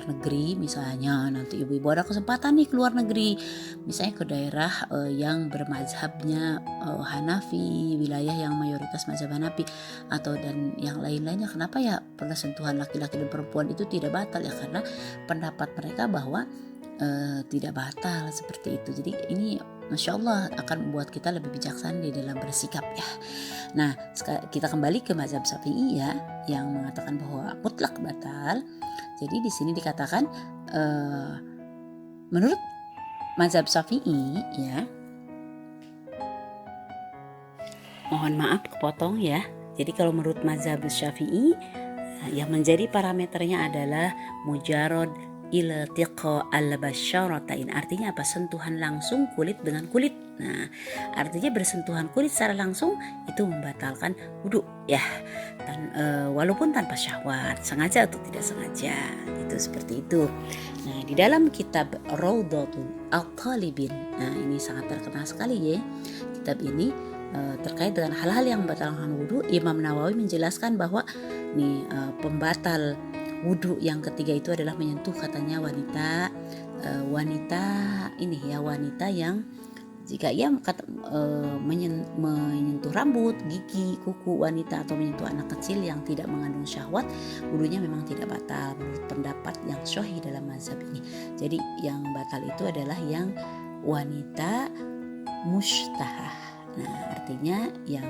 negeri misalnya, nanti ibu-ibu ada kesempatan nih keluar negeri, misalnya ke daerah yang bermazhabnya Hanafi, wilayah yang mayoritas mazhab Hanafi atau dan yang lain-lainnya, kenapa ya persentuhan laki-laki dan perempuan itu tidak batal ya, karena pendapat mereka bahwa tidak batal seperti itu. Jadi ini Masya Allah akan membuat kita lebih bijaksana di dalam bersikap ya. Nah kita kembali ke mazhab Syafi'i ya, yang mengatakan bahwa mutlak batal. Jadi di sini dikatakan menurut mazhab Syafi'i ya, mohon maaf kepotong ya. Jadi kalau menurut mazhab Syafi'i yang menjadi parameternya adalah mujarad iltiqa al-basyaratain, artinya apa? Sentuhan langsung kulit dengan kulit. Nah, artinya bersentuhan kulit secara langsung itu membatalkan wudu ya. Dan walaupun tanpa syahwat, sengaja atau tidak sengaja, itu seperti itu. Nah, di dalam kitab Raudhatul Talibin, nah ini sangat terkenal sekali ya. Kitab ini terkait dengan hal-hal yang membatalkan wudu, Imam Nawawi menjelaskan bahwa nih pembatal wudu yang ketiga itu adalah menyentuh, katanya wanita ini ya, wanita yang jika ia menyentuh rambut, gigi, kuku wanita atau menyentuh anak kecil yang tidak mengandung syahwat, wudunya memang tidak batal menurut pendapat yang syahih dalam mazhab ini. Jadi yang batal itu adalah yang wanita mustahah. Nah, artinya yang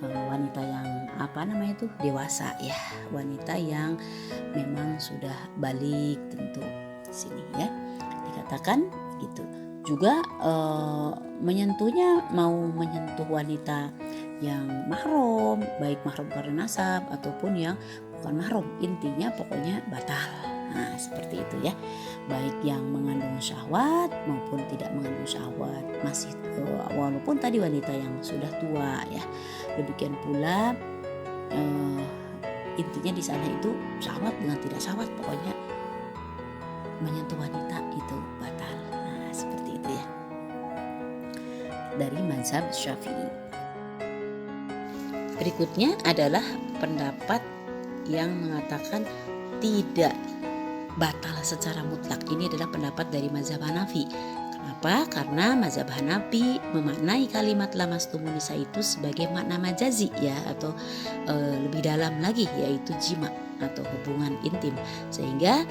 wanita yang dewasa ya, wanita yang memang sudah balik tentu di sini ya dikatakan gitu. Juga menyentuhnya mau menyentuh wanita yang mahram, baik mahram karena nasab ataupun yang bukan mahram, intinya pokoknya batal. Nah seperti itu ya, baik yang mengandung syahwat maupun tidak mengandung syahwat, masih walaupun tadi wanita yang sudah tua ya. Demikian pula intinya di sana itu syahwat dengan tidak syahwat, pokoknya menyentuh wanita itu batal. Nah seperti itu ya dari mazhab Syafi'i. Berikutnya adalah pendapat yang mengatakan tidak batal secara mutlak. Ini adalah pendapat dari mazhab Hanafi. Kenapa? Karena mazhab Hanafi memaknai kalimat lamastumun nisa itu sebagai makna majazi ya, atau lebih dalam lagi yaitu jima atau hubungan intim, sehingga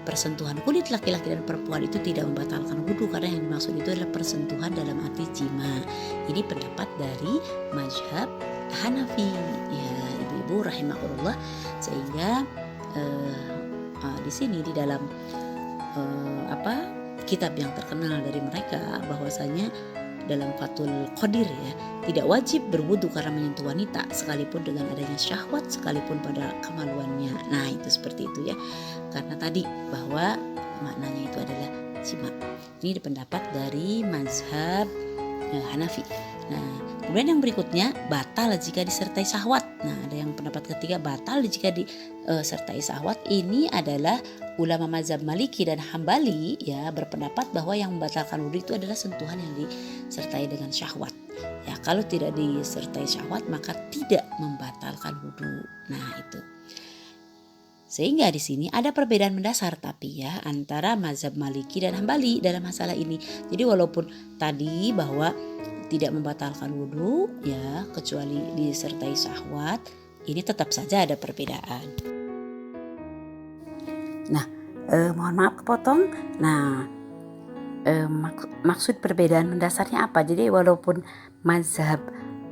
persentuhan kulit laki-laki dan perempuan itu tidak membatalkan wudu, karena yang dimaksud itu adalah persentuhan dalam arti jima. Ini pendapat dari mazhab Hanafi ya ibu-ibu rahimahullah. Sehingga di sini di dalam kitab yang terkenal dari mereka bahwasanya dalam Fathul Qadir ya, tidak wajib berwudu karena menyentuh wanita sekalipun dengan adanya syahwat, sekalipun pada kemaluannya. Nah itu seperti itu ya, karena tadi bahwa maknanya itu adalah jima. Ini pendapat dari mazhab Hanafi. Nah kemudian yang berikutnya batal jika disertai syahwat. Nah ada yang pendapat ketiga batal jika disertai syahwat. Ini adalah ulama mazhab Maliki dan Hambali ya, berpendapat bahwa yang membatalkan wudu itu adalah sentuhan yang disertai dengan syahwat. Ya kalau tidak disertai syahwat maka tidak membatalkan wudu. Nah itu. Sehingga di sini ada perbedaan mendasar tapi ya antara mazhab Maliki dan Hambali dalam masalah ini. Jadi walaupun tadi bahwa tidak membatalkan wudu ya kecuali disertai syahwat, ini tetap saja ada perbedaan. Nah mohon maaf kepotong. Nah maksud perbedaan mendasarnya apa? Jadi walaupun mazhab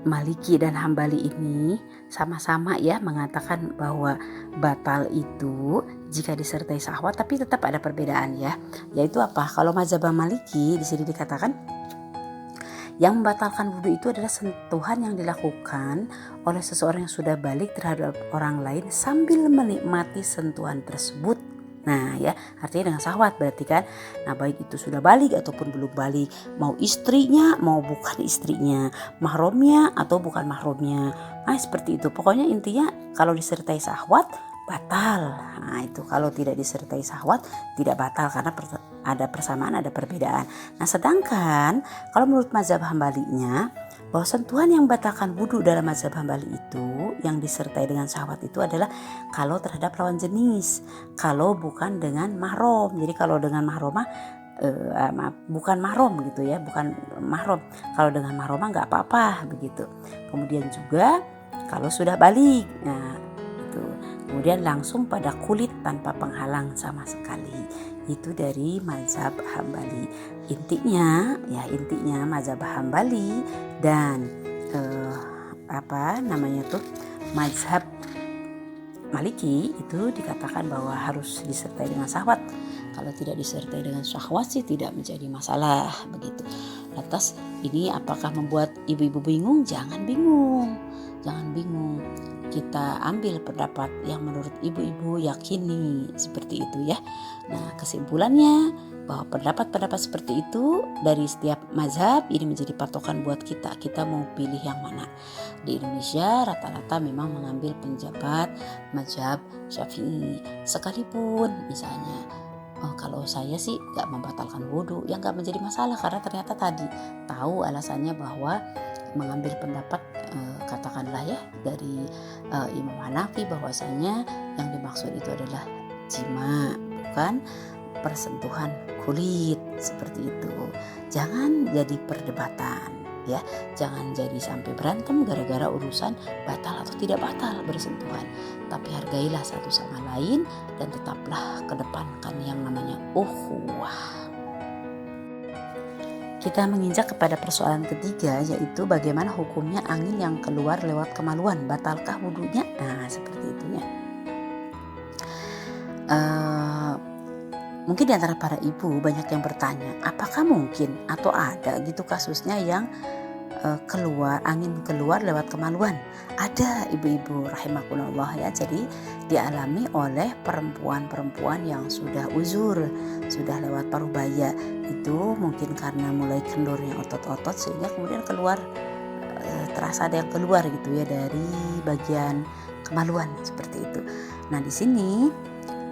Maliki dan Hambali ini sama-sama ya mengatakan bahwa batal itu jika disertai syahwat, tapi tetap ada perbedaan ya. Yaitu apa? Kalau mazhab Maliki di sini dikatakan yang membatalkan wudu itu adalah sentuhan yang dilakukan oleh seseorang yang sudah balik terhadap orang lain sambil menikmati sentuhan tersebut. Nah ya artinya dengan syahwat berarti kan. Nah baik itu sudah balik ataupun belum balik, mau istrinya mau bukan istrinya, mahramnya atau bukan mahramnya. Nah seperti itu. Pokoknya intinya kalau disertai syahwat batal. Nah itu kalau tidak disertai syahwat tidak batal karena ada persamaan, ada perbedaan. Nah, sedangkan kalau menurut mazhab Hambalinya, bahwa sentuhan yang membatalkan wudu dalam mazhab Hambali itu yang disertai dengan syahwat itu adalah kalau terhadap lawan jenis, kalau bukan dengan mahram. Jadi kalau dengan mahromah bukan mahram gitu ya, bukan mahram. Kalau dengan mahromah nggak apa-apa begitu. Kemudian juga kalau sudah balik, nah itu. Kemudian langsung pada kulit tanpa penghalang sama sekali. Itu dari mazhab Hambali. Intinya mazhab Hambali dan mazhab Maliki itu dikatakan bahwa harus disertai dengan syahwat. Kalau tidak disertai dengan syahwat sih tidak menjadi masalah begitu. Lantas ini apakah membuat ibu-ibu bingung? Jangan bingung. Kita ambil pendapat yang menurut ibu-ibu yakini seperti itu ya. Nah, kesimpulannya bahwa pendapat-pendapat seperti itu dari setiap mazhab ini menjadi patokan buat kita. Kita mau pilih yang mana. Di Indonesia rata-rata memang mengambil pendapat mazhab Syafi'i. Sekalipun misalnya kalau saya sih gak membatalkan wudhu, yang gak menjadi masalah karena ternyata tadi tahu alasannya bahwa mengambil pendapat katakanlah ya dari Imam Hanafi bahwasanya yang dimaksud itu adalah jima, bukan persentuhan kulit seperti itu. Jangan jadi perdebatan ya, jangan jadi sampai berantem gara-gara urusan batal atau tidak batal bersentuhan. Tapi hargailah satu sama lain dan tetaplah kedepankan yang namanya ukhuwah. Kita menginjak kepada persoalan ketiga, yaitu bagaimana hukumnya angin yang keluar lewat kemaluan, batalkah wudhunya? Nah, seperti itu ya. Mungkin di antara para ibu banyak yang bertanya, apakah mungkin atau ada gitu kasusnya yang angin keluar lewat kemaluan? Ada ibu-ibu rahimakumullah ya. Jadi dialami oleh perempuan-perempuan yang sudah uzur, sudah lewat paruh baya. Itu mungkin karena mulai kendornya otot-otot sehingga kemudian keluar terasa ada yang keluar gitu ya dari bagian kemaluan seperti itu. Nah, di sini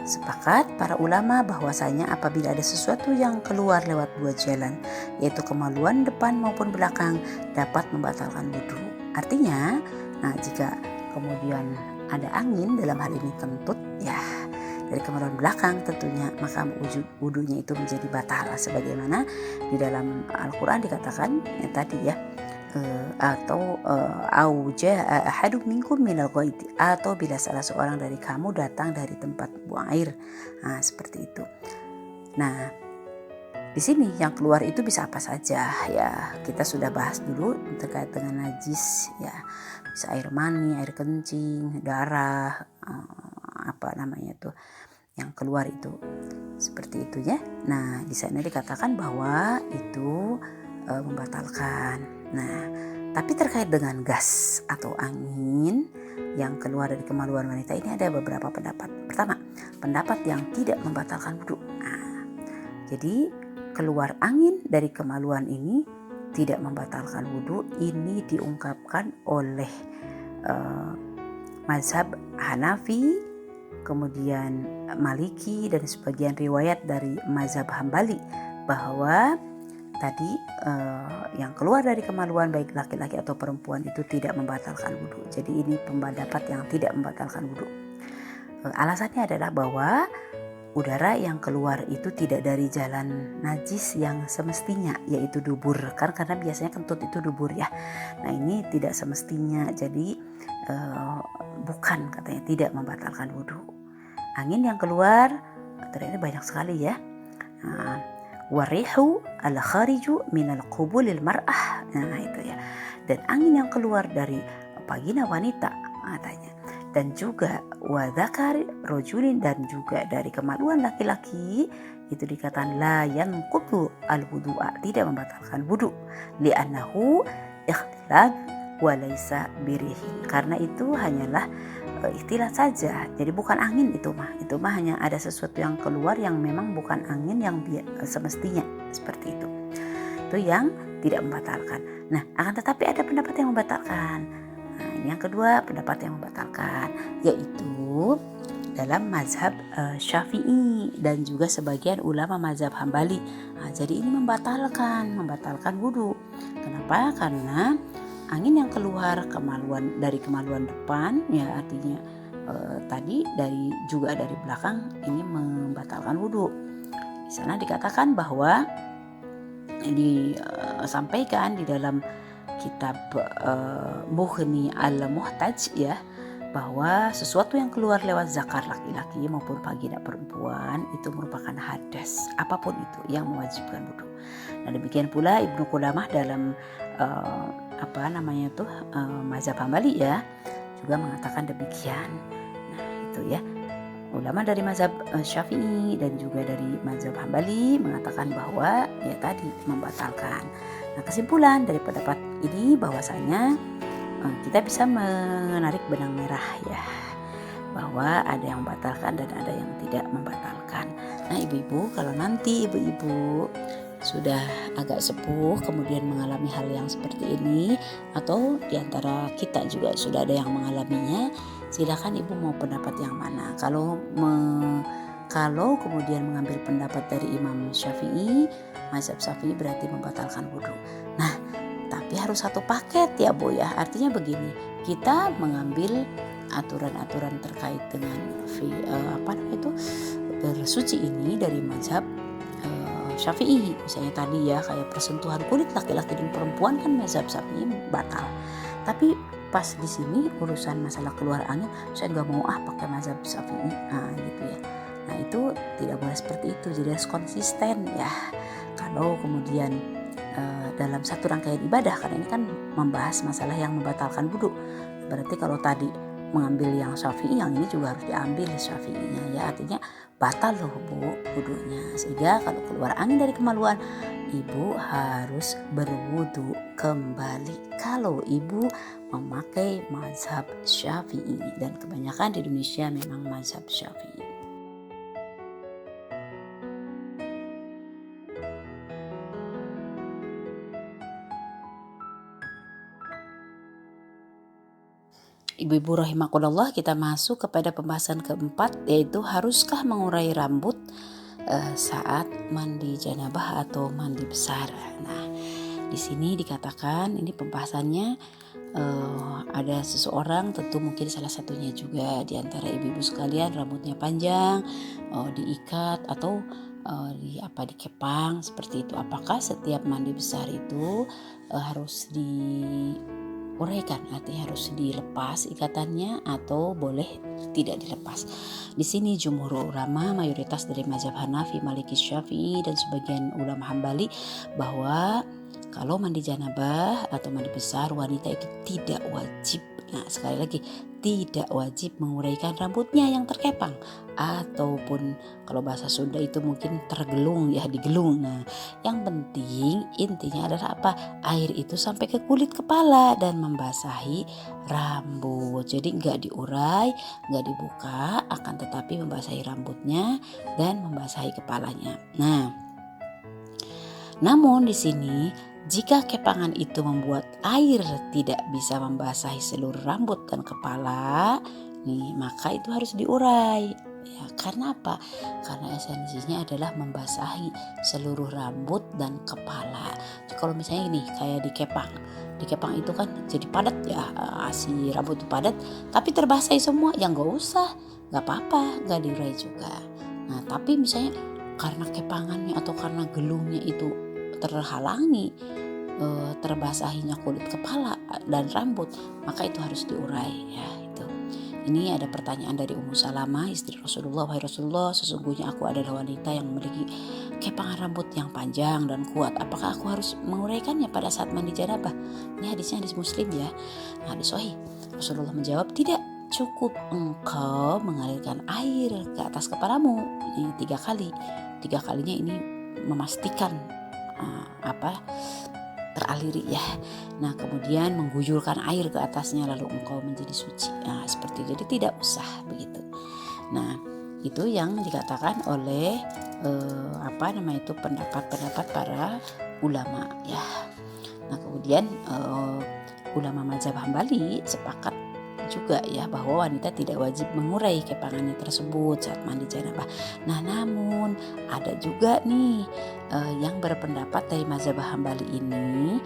sepakat para ulama bahwasanya apabila ada sesuatu yang keluar lewat dua jalan, yaitu kemaluan depan maupun belakang, dapat membatalkan wudhu. Artinya, jika kemudian ada angin, dalam hal ini kentut ya dari kemaluan belakang tentunya, maka wudhunya itu menjadi batal. Sebagaimana di dalam Al-Quran dikatakan yang tadi ya, atau ahadum minkum minal ghaiti, atau bila salah seorang dari kamu datang dari tempat buang air. Nah, seperti itu. Nah, di sini yang keluar itu bisa apa saja ya. Kita sudah bahas dulu terkait dengan najis ya. Bisa air mani, air kencing, darah, yang keluar itu. Seperti itu ya. Nah, di sana dikatakan bahwa itu membatalkan. Nah, tapi terkait dengan gas atau angin yang keluar dari kemaluan wanita ini ada beberapa pendapat. Pertama, pendapat yang tidak membatalkan wudhu. Nah, jadi keluar angin dari kemaluan ini tidak membatalkan wudhu. Ini diungkapkan oleh mazhab Hanafi, kemudian Maliki dan sebagian riwayat dari mazhab Hambali bahwa tadi yang keluar dari kemaluan baik laki-laki atau perempuan itu tidak membatalkan wudhu. Jadi ini pendapat yang tidak membatalkan wudhu. Alasannya adalah bahwa udara yang keluar itu tidak dari jalan najis yang semestinya, yaitu dubur. Karena biasanya kentut itu dubur ya. Nah, ini tidak semestinya. Jadi bukan, katanya tidak membatalkan wudhu. Angin yang keluar ternyata banyak sekali ya. Warihu al-khariju minal qubulil mar'ah. Nah, itu ya. Dan angin yang keluar dari vagina wanita katanya. Dan juga wadhakar rojulin, dan juga dari kemaluan laki-laki itu dikatakan la yanqudu al-wudu'a, tidak membatalkan wudu, li'annahu ikhtilaf wa laisa birihin, karena itu hanyalah ikhtilat saja. Jadi bukan angin itu mah hanya ada sesuatu yang keluar yang memang bukan angin yang semestinya, seperti itu. Itu yang tidak membatalkan. Nah, akan tetapi ada pendapat yang membatalkan. Nah, ini yang kedua pendapat yang membatalkan, yaitu dalam mazhab Syafi'i dan juga sebagian ulama mazhab Hambali. Jadi ini membatalkan wudhu. Kenapa? Karena angin yang keluar dari kemaluan depan, ya artinya tadi juga dari belakang, ini membatalkan wudhu. Di sana dikatakan bahwa disampaikan di dalam kitab Mughni al-Muhtaj ya, bahwa sesuatu yang keluar lewat zakar laki-laki maupun vagina perempuan itu merupakan hadas, apapun itu yang mewajibkan wudhu. Nah demikian pula Ibnu Qudamah dalam mazhab Hambali ya juga mengatakan demikian. Nah itu ya, ulama dari mazhab Syafi'i dan juga dari mazhab Hambali mengatakan bahwa ya tadi membatalkan. Nah kesimpulan dari pendapat ini bahwasanya kita bisa menarik benang merah ya, bahwa ada yang membatalkan dan ada yang tidak membatalkan. Nah ibu-ibu, kalau nanti ibu-ibu sudah agak sepuh kemudian mengalami hal yang seperti ini, atau diantara kita juga sudah ada yang mengalaminya, silakan ibu mau pendapat yang mana. Kalau kemudian mengambil pendapat dari Imam Syafi'i, mazhab Syafi'i berarti membatalkan wudhu. Nah tapi harus satu paket ya Bu ya. Artinya begini, kita mengambil aturan-aturan terkait dengan bersuci ini dari mazhab Syafi'i. Misalnya tadi ya, kayak persentuhan kulit laki-laki dan perempuan kan mazhab Syafi'i batal. Tapi pas di sini urusan masalah keluar angin, saya nggak mau pakai mazhab Syafi'i, gitu ya. Nah itu tidak boleh seperti itu. Jadi harus konsisten ya. Kalau kemudian dalam satu rangkaian ibadah, karena ini kan membahas masalah yang membatalkan wudhu, berarti kalau tadi mengambil yang Syafi'i, yang ini juga harus diambil Syafi'inya ya, artinya batal loh Bu wudhunya. Sehingga kalau keluar angin dari kemaluan, ibu harus berwudhu kembali kalau ibu memakai mazhab Syafi'i, dan kebanyakan di Indonesia memang mazhab Syafi'i. Ibu-ibu rahimakumullah, kita masuk kepada pembahasan keempat, yaitu haruskah mengurai rambut saat mandi janabah atau mandi besar. Nah, di sini dikatakan ini pembahasannya ada seseorang, tentu mungkin salah satunya juga di antara ibu-ibu sekalian, rambutnya panjang, diikat atau dikepang seperti itu. Apakah setiap mandi besar itu harus diuraikan, artinya harus dilepas ikatannya atau boleh tidak dilepas? Di sini jumhur ulama, mayoritas dari mazhab Hanafi, Maliki, Syafi'i dan sebagian ulama Hambali, bahwa kalau mandi janabah atau mandi besar, wanita itu tidak wajib, nah sekali lagi, tidak wajib menguraikan rambutnya yang terkepang, ataupun kalau bahasa Sunda itu mungkin tergelung ya, digelung. Nah yang penting intinya adalah apa? Air itu sampai ke kulit kepala dan membasahi rambut. Jadi nggak diurai, nggak dibuka, akan tetapi membasahi rambutnya dan membasahi kepalanya. Nah namun di sini, jika kepangan itu membuat air tidak bisa membasahi seluruh rambut dan kepala, maka itu harus diurai. Ya, karena apa? Karena esensinya adalah membasahi seluruh rambut dan kepala. Jadi kalau misalnya ini kayak dikepang itu kan jadi padat ya, si rambut itu padat, tapi terbasahi semua, ya nggak usah, nggak apa-apa, nggak diurai juga. Nah tapi misalnya karena kepangannya atau karena gelungnya itu terhalangi terbasahinya kulit kepala dan rambut, maka itu harus diurai ya. Itu. Ini ada pertanyaan dari Ummu Salamah, istri Rasulullah. Wahai Rasulullah, sesungguhnya aku adalah wanita yang memiliki kepangan rambut yang panjang dan kuat. Apakah aku harus menguraikannya pada saat mandi janabah? Ini hadisnya hadis Muslim ya, hadis sahih. Rasulullah menjawab, tidak, cukup engkau mengalirkan air ke atas kepalamu ini 3 kali. 3 kalinya ini memastikan teraliri ya. Nah kemudian mengguyurkan air ke atasnya lalu engkau menjadi suci. Nah seperti itu, jadi tidak usah begitu. Nah itu yang dikatakan oleh pendapat para ulama ya. Nah kemudian ulama mazhab Hambali sepakat juga ya bahwa wanita tidak wajib mengurai kepangannya tersebut saat mandi janabah. Nah, namun ada juga nih yang berpendapat dari mazhab Hambali ini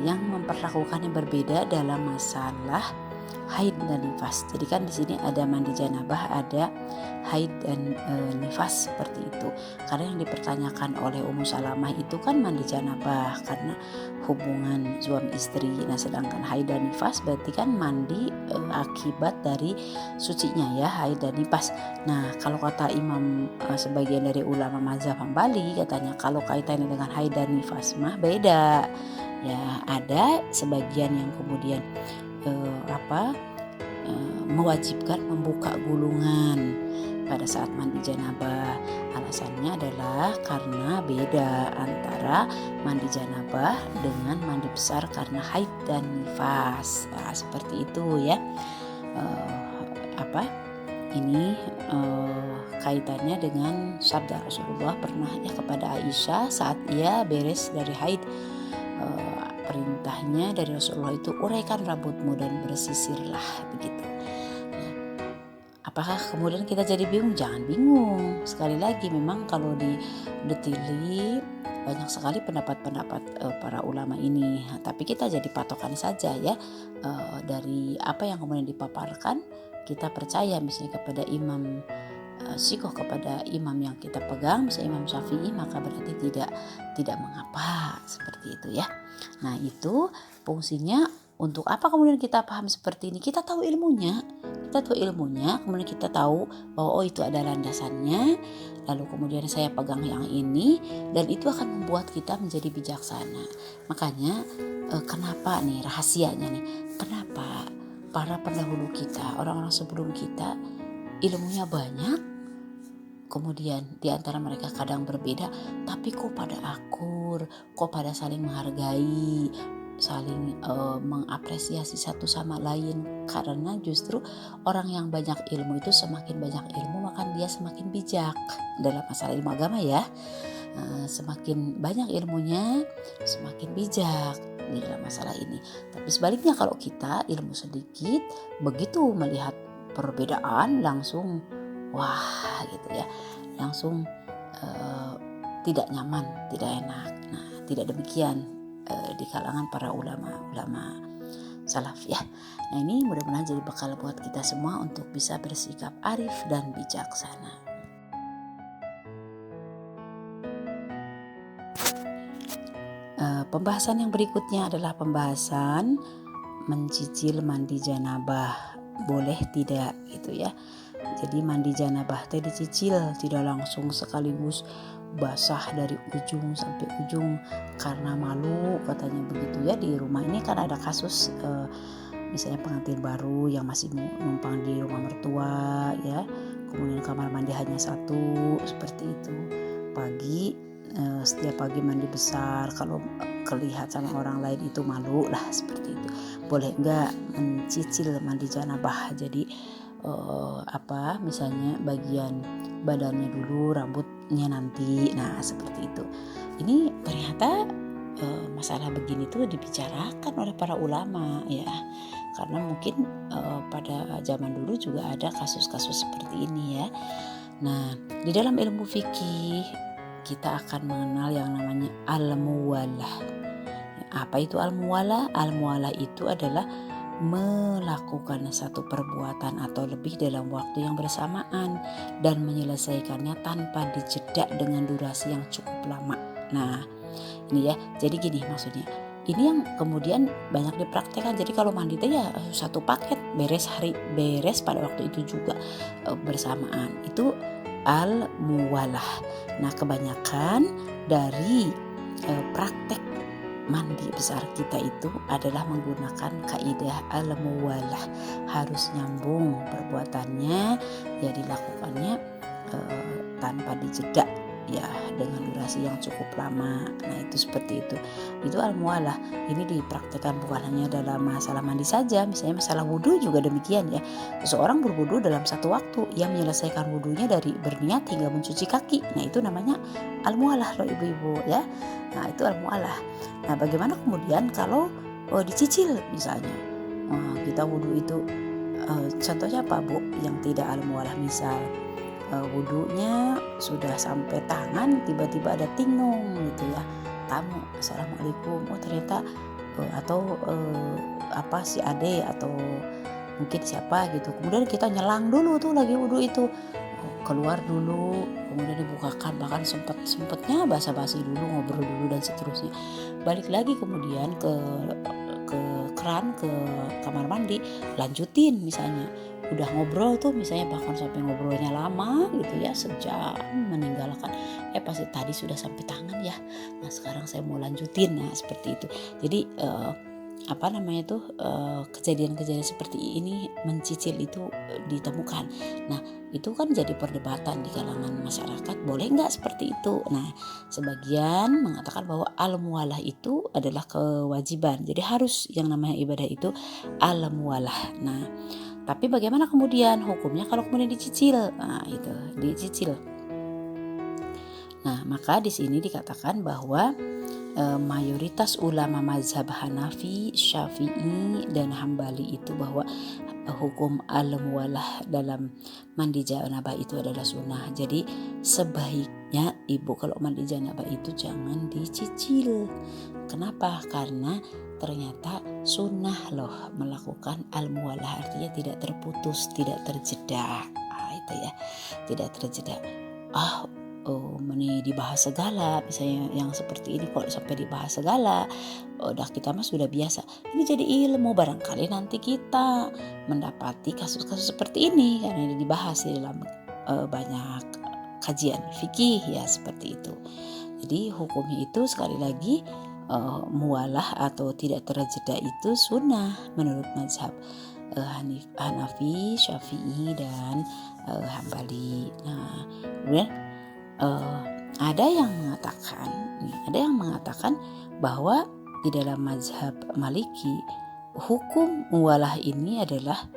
yang memperlakukannya berbeda dalam masalah haid dan nifas. Jadi kan di sini ada mandi janabah, ada haid dan nifas seperti itu. Karena yang dipertanyakan oleh Ummu Salamah itu kan mandi janabah karena hubungan suami istri. Nah, sedangkan haid dan nifas berarti kan mandi akibat dari sucinya ya, haid dan nifas. Nah, kalau kata Imam sebagian dari ulama mazhab Hambali katanya kalau kaitannya dengan haid dan nifas mah beda. Ya, ada sebagian yang kemudian mewajibkan membuka gulungan pada saat mandi janabah. Alasannya adalah karena beda antara mandi janabah dengan mandi besar karena haid dan nifas. Nah, seperti itu ya. Ini kaitannya dengan sabda Rasulullah pernah ya kepada Aisyah saat ia beres dari haid. Perintahnya dari Rasulullah itu uraikan rambutmu dan bersisirlah begitu. Nah, apakah kemudian kita jadi bingung? Jangan bingung. Sekali lagi memang kalau didetili banyak sekali pendapat-pendapat para ulama ini. Tapi kita jadi patokan saja ya dari apa yang kemudian dipaparkan. Kita percaya misalnya kepada imam sikoh, kepada imam yang kita pegang, misalnya Imam Syafi'i, maka berarti tidak mengapa seperti itu ya. Nah, itu fungsinya untuk apa kemudian kita paham seperti ini? Kita tahu ilmunya, kemudian kita tahu bahwa itu ada landasannya, lalu kemudian saya pegang yang ini, dan itu akan membuat kita menjadi bijaksana. Makanya kenapa nih rahasianya nih? Kenapa para pendahulu kita, orang-orang sebelum kita ilmunya banyak, kemudian di antara mereka kadang berbeda, tapi kok pada akur, kok pada saling menghargai, saling mengapresiasi satu sama lain. Karena justru orang yang banyak ilmu itu semakin banyak ilmu maka dia semakin bijak dalam masalah ilmu agama ya. Semakin banyak ilmunya semakin bijak di dalam masalah ini. Tapi sebaliknya kalau kita ilmu sedikit, begitu melihat perbedaan langsung wah gitu ya, langsung tidak nyaman, tidak enak. Nah, tidak demikian di kalangan para ulama salaf ya. Nah, ini mudah-mudahan jadi bekal buat kita semua untuk bisa bersikap arif dan bijaksana. Pembahasan yang berikutnya adalah pembahasan mencicil mandi janabah, boleh tidak gitu ya. Jadi mandi janabah teh dicicil, tidak langsung sekaligus basah dari ujung sampai ujung karena malu katanya begitu ya. Di rumah ini kan ada kasus misalnya pengantin baru yang masih numpang di rumah mertua ya, kemudian kamar mandi hanya satu seperti itu. Setiap pagi mandi besar, kalau kelihat sama orang lain itu malu lah seperti itu. Boleh enggak mencicil mandi janabah? Jadi misalnya bagian badannya dulu, rambutnya nanti. Nah, seperti itu. Ini ternyata masalah begini tuh dibicarakan oleh para ulama ya. Karena mungkin pada zaman dulu juga ada kasus-kasus seperti ini ya. Nah, di dalam ilmu fikih kita akan mengenal yang namanya al-muwalah. Apa itu al-muwalah? Al-muwalah itu adalah melakukan satu perbuatan atau lebih dalam waktu yang bersamaan dan menyelesaikannya tanpa dijeda dengan durasi yang cukup lama. Nah, ini ya. Jadi gini maksudnya. Ini yang kemudian banyak dipraktekkan. Jadi kalau mandi itu ya satu paket, beres pada waktu itu juga bersamaan. Itu al-muwalah. Nah, kebanyakan dari praktek mandi besar kita itu adalah menggunakan kaidah al-muwalah. Harus nyambung perbuatannya, ya dilakukannya tanpa dijeda ya dengan durasi yang cukup lama. Nah, itu seperti itu. Itu al-muwalah. Ini dipraktekkan bukan hanya dalam masalah mandi saja, misalnya masalah wudhu juga demikian ya. Seseorang berwudhu dalam satu waktu, ia menyelesaikan wudhunya dari berniat hingga mencuci kaki. Nah, itu namanya al-muwalah loh ibu-ibu ya. Nah, itu al-muwalah. Nah, bagaimana kemudian kalau dicicil misalnya kita wudhu itu contohnya apa Bu yang tidak al-muwalah, misal wudhunya sudah sampai tangan, tiba-tiba ada tingung gitu ya, tamu assalamualaikum, oh ternyata atau apa si ade atau mungkin siapa gitu, kemudian kita nyelang dulu tuh lagi wudhu itu, keluar dulu kemudian dibukakan, bahkan sempatnya basa-basi dulu, ngobrol dulu dan seterusnya, balik lagi kemudian ke keran, ke kamar mandi, lanjutin misalnya udah ngobrol tuh misalnya, bahkan sampai ngobrolnya lama gitu ya, sejam meninggalkan pasti tadi sudah sampai tangan ya, nah sekarang saya mau lanjutin, nah seperti itu. Jadi kejadian-kejadian seperti ini mencicil itu ditemukan. Nah itu kan jadi perdebatan di kalangan masyarakat, boleh nggak seperti itu. Nah sebagian mengatakan bahwa al-muwalah itu adalah kewajiban, jadi harus yang namanya ibadah itu al-muwalah. Nah tapi bagaimana kemudian hukumnya kalau kemudian dicicil? Nah itu dicicil. Nah maka di sini dikatakan bahwa mayoritas ulama mazhab Hanafi, Syafi'i dan Hambali itu bahwa hukum al-muwalah dalam mandi janabah itu adalah sunnah. Jadi sebaiknya ibu kalau mandi janabah itu jangan dicicil. Kenapa? Karena ternyata sunnah loh melakukan al-muwalah, artinya tidak terputus, tidak terjeda. Itu ya, tidak terjeda. Ini dibahas segala, misalnya yang seperti ini kok sampai dibahas segala, udah kita mah sudah biasa. Ini jadi ilmu, barangkali nanti kita mendapati kasus-kasus seperti ini karena ini dibahas di dalam banyak kajian fikih ya, seperti itu. Jadi hukumnya itu sekali lagi muwalah atau tidak terjeda itu sunnah menurut mazhab Hanafi, Syafi'i dan Hambali. Nah kemudian ada yang mengatakan bahwa di dalam mazhab Maliki hukum muwalah ini adalah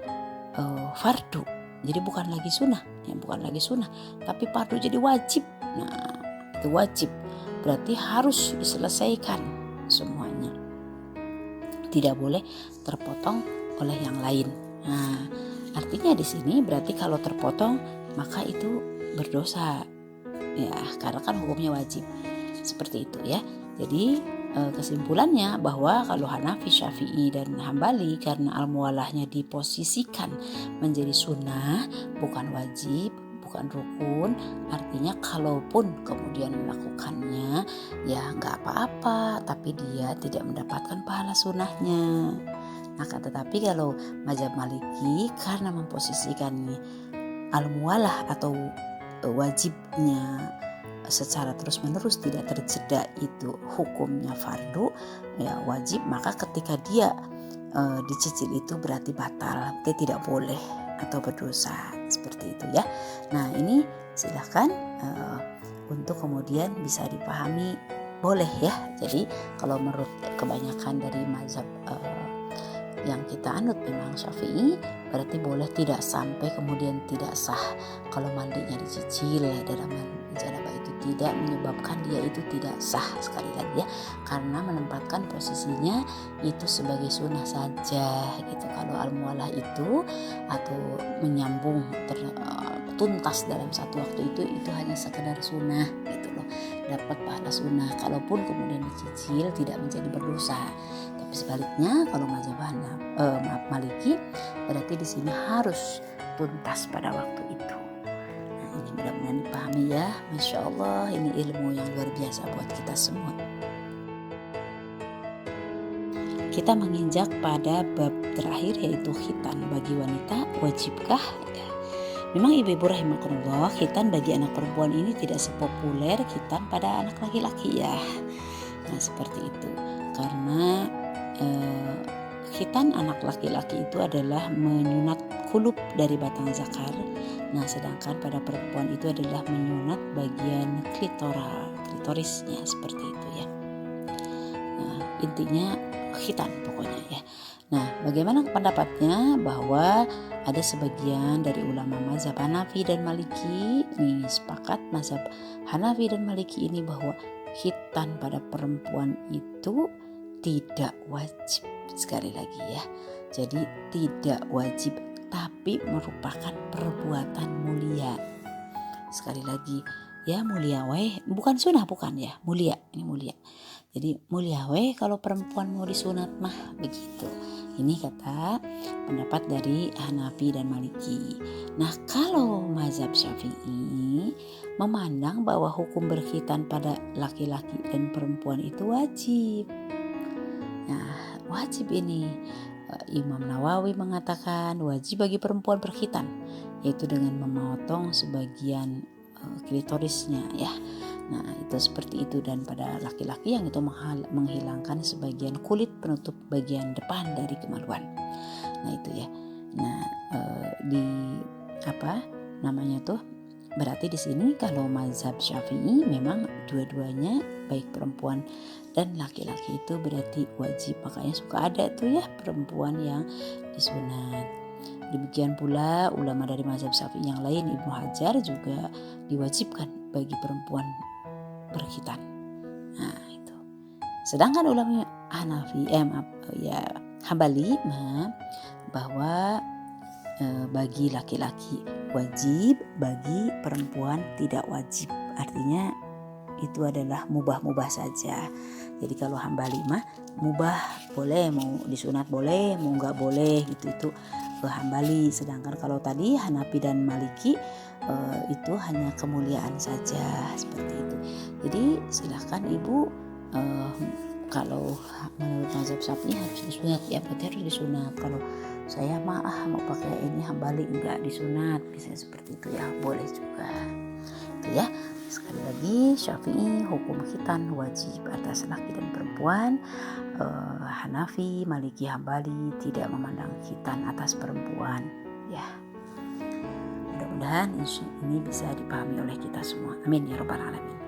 fardu, jadi bukan lagi sunnah, tapi fardu, jadi wajib. Nah itu wajib, berarti harus diselesaikan semuanya, tidak boleh terpotong oleh yang lain. Nah artinya di sini berarti kalau terpotong maka itu berdosa. Ya, karena kan hukumnya wajib, seperti itu ya. Jadi kesimpulannya bahwa kalau Hanafi, Syafi'i dan Hambali karena al-muwalahnya diposisikan menjadi sunnah, bukan wajib, bukan rukun, artinya kalaupun kemudian melakukannya ya nggak apa-apa, tapi dia tidak mendapatkan pahala sunnahnya. Nah tetapi kalau mazhab Maliki karena memposisikan al-muwalah atau wajibnya secara terus-menerus tidak terjeda itu hukumnya fardu ya wajib, maka ketika dia dicicil itu berarti batal, dia tidak boleh atau berdosa, seperti itu ya. Nah ini silakan untuk kemudian bisa dipahami, boleh ya. Jadi kalau menurut kebanyakan dari mazhab yang kita anut memang Syafi'i, berarti boleh, tidak sampai kemudian tidak sah kalau mandinya dicicil dalam mandi janabah, itu tidak menyebabkan dia itu tidak sah, sekali lagi ya, karena menempatkan posisinya itu sebagai sunnah saja gitu. Kalau al-muwalah itu atau menyambung tuntas dalam satu waktu itu hanya sekedar sunnah gitu loh, dapat pahala sunnah, kalaupun kemudian dicicil tidak menjadi berdosa. Tapi sebaliknya kalau mazhab Maliki berarti di sini harus tuntas pada waktu itu. Nah ini mudah-mudahan dipahami ya. Masya Allah, ini ilmu yang luar biasa buat kita semua. Kita menginjak pada bab terakhir, yaitu khitan bagi wanita, wajibkah? Ya. Memang ibu-ibu rahimakumullah, khitan bagi anak perempuan ini tidak sepopuler khitan pada anak laki-laki ya. Nah seperti itu, karena khitan anak laki-laki itu adalah menyunat kulub dari batang zakar. Nah sedangkan pada perempuan itu adalah menyunat bagian klitorisnya, seperti itu ya. Nah intinya khitan pokoknya ya. Nah bagaimana pendapatnya? Bahwa ada sebagian dari ulama mazhab Hanafi dan Maliki nih sepakat, mazhab Hanafi dan Maliki ini, bahwa khitan pada perempuan itu tidak wajib. Sekali lagi ya, jadi tidak wajib tapi merupakan perbuatan mulia. Sekali lagi, ya mulia weh, bukan sunnah, bukan ya, mulia, ini mulia. Jadi mulia weh kalau perempuan mau disunat mah, begitu. Ini kata pendapat dari Hanafi dan Maliki. Nah, kalau mazhab Syafi'i memandang bahwa hukum berkhitan pada laki-laki dan perempuan itu wajib. Nah, wajib ini Imam Nawawi mengatakan wajib bagi perempuan berkhitan, yaitu dengan memotong sebagian klitorisnya ya. Nah, itu seperti itu. Dan pada laki-laki yang itu menghilangkan sebagian kulit penutup bagian depan dari kemaluan. Nah, itu ya. Nah, di apa namanya tuh? Berarti di sini kalau mazhab Syafi'i memang dua-duanya baik perempuan dan laki-laki itu berarti wajib. Makanya suka ada tuh ya perempuan yang disunat. Demikian pula ulama dari mazhab Syafi'i yang lain, Ibnu Hajar juga diwajibkan bagi perempuan berkhitan. Nah, itu. Sedangkan ulama Hanafi Hambali bahwa bagi laki-laki wajib, bagi perempuan tidak wajib. Artinya itu adalah mubah-mubah saja. Jadi kalau Hambali mah mubah boleh, mau disunat boleh, mau nggak boleh gitu, itu Hambali. Sedangkan kalau tadi Hanafi dan Maliki itu hanya kemuliaan saja, seperti itu. Jadi silahkan ibu, kalau menurut mazhab Syafi'i harus disunat, ya berarti harus disunat. Kalau saya mah mau pakai ini Hambali enggak disunat, bisa seperti itu ya, boleh juga. Itu ya. Sekali lagi, Syafi'i hukum khitan wajib atas laki dan perempuan. Hanafi, Maliki, Hambali tidak memandang khitan atas perempuan. Ya, mudah-mudahan ini bisa dipahami oleh kita semua. Amin ya rabbal alamin.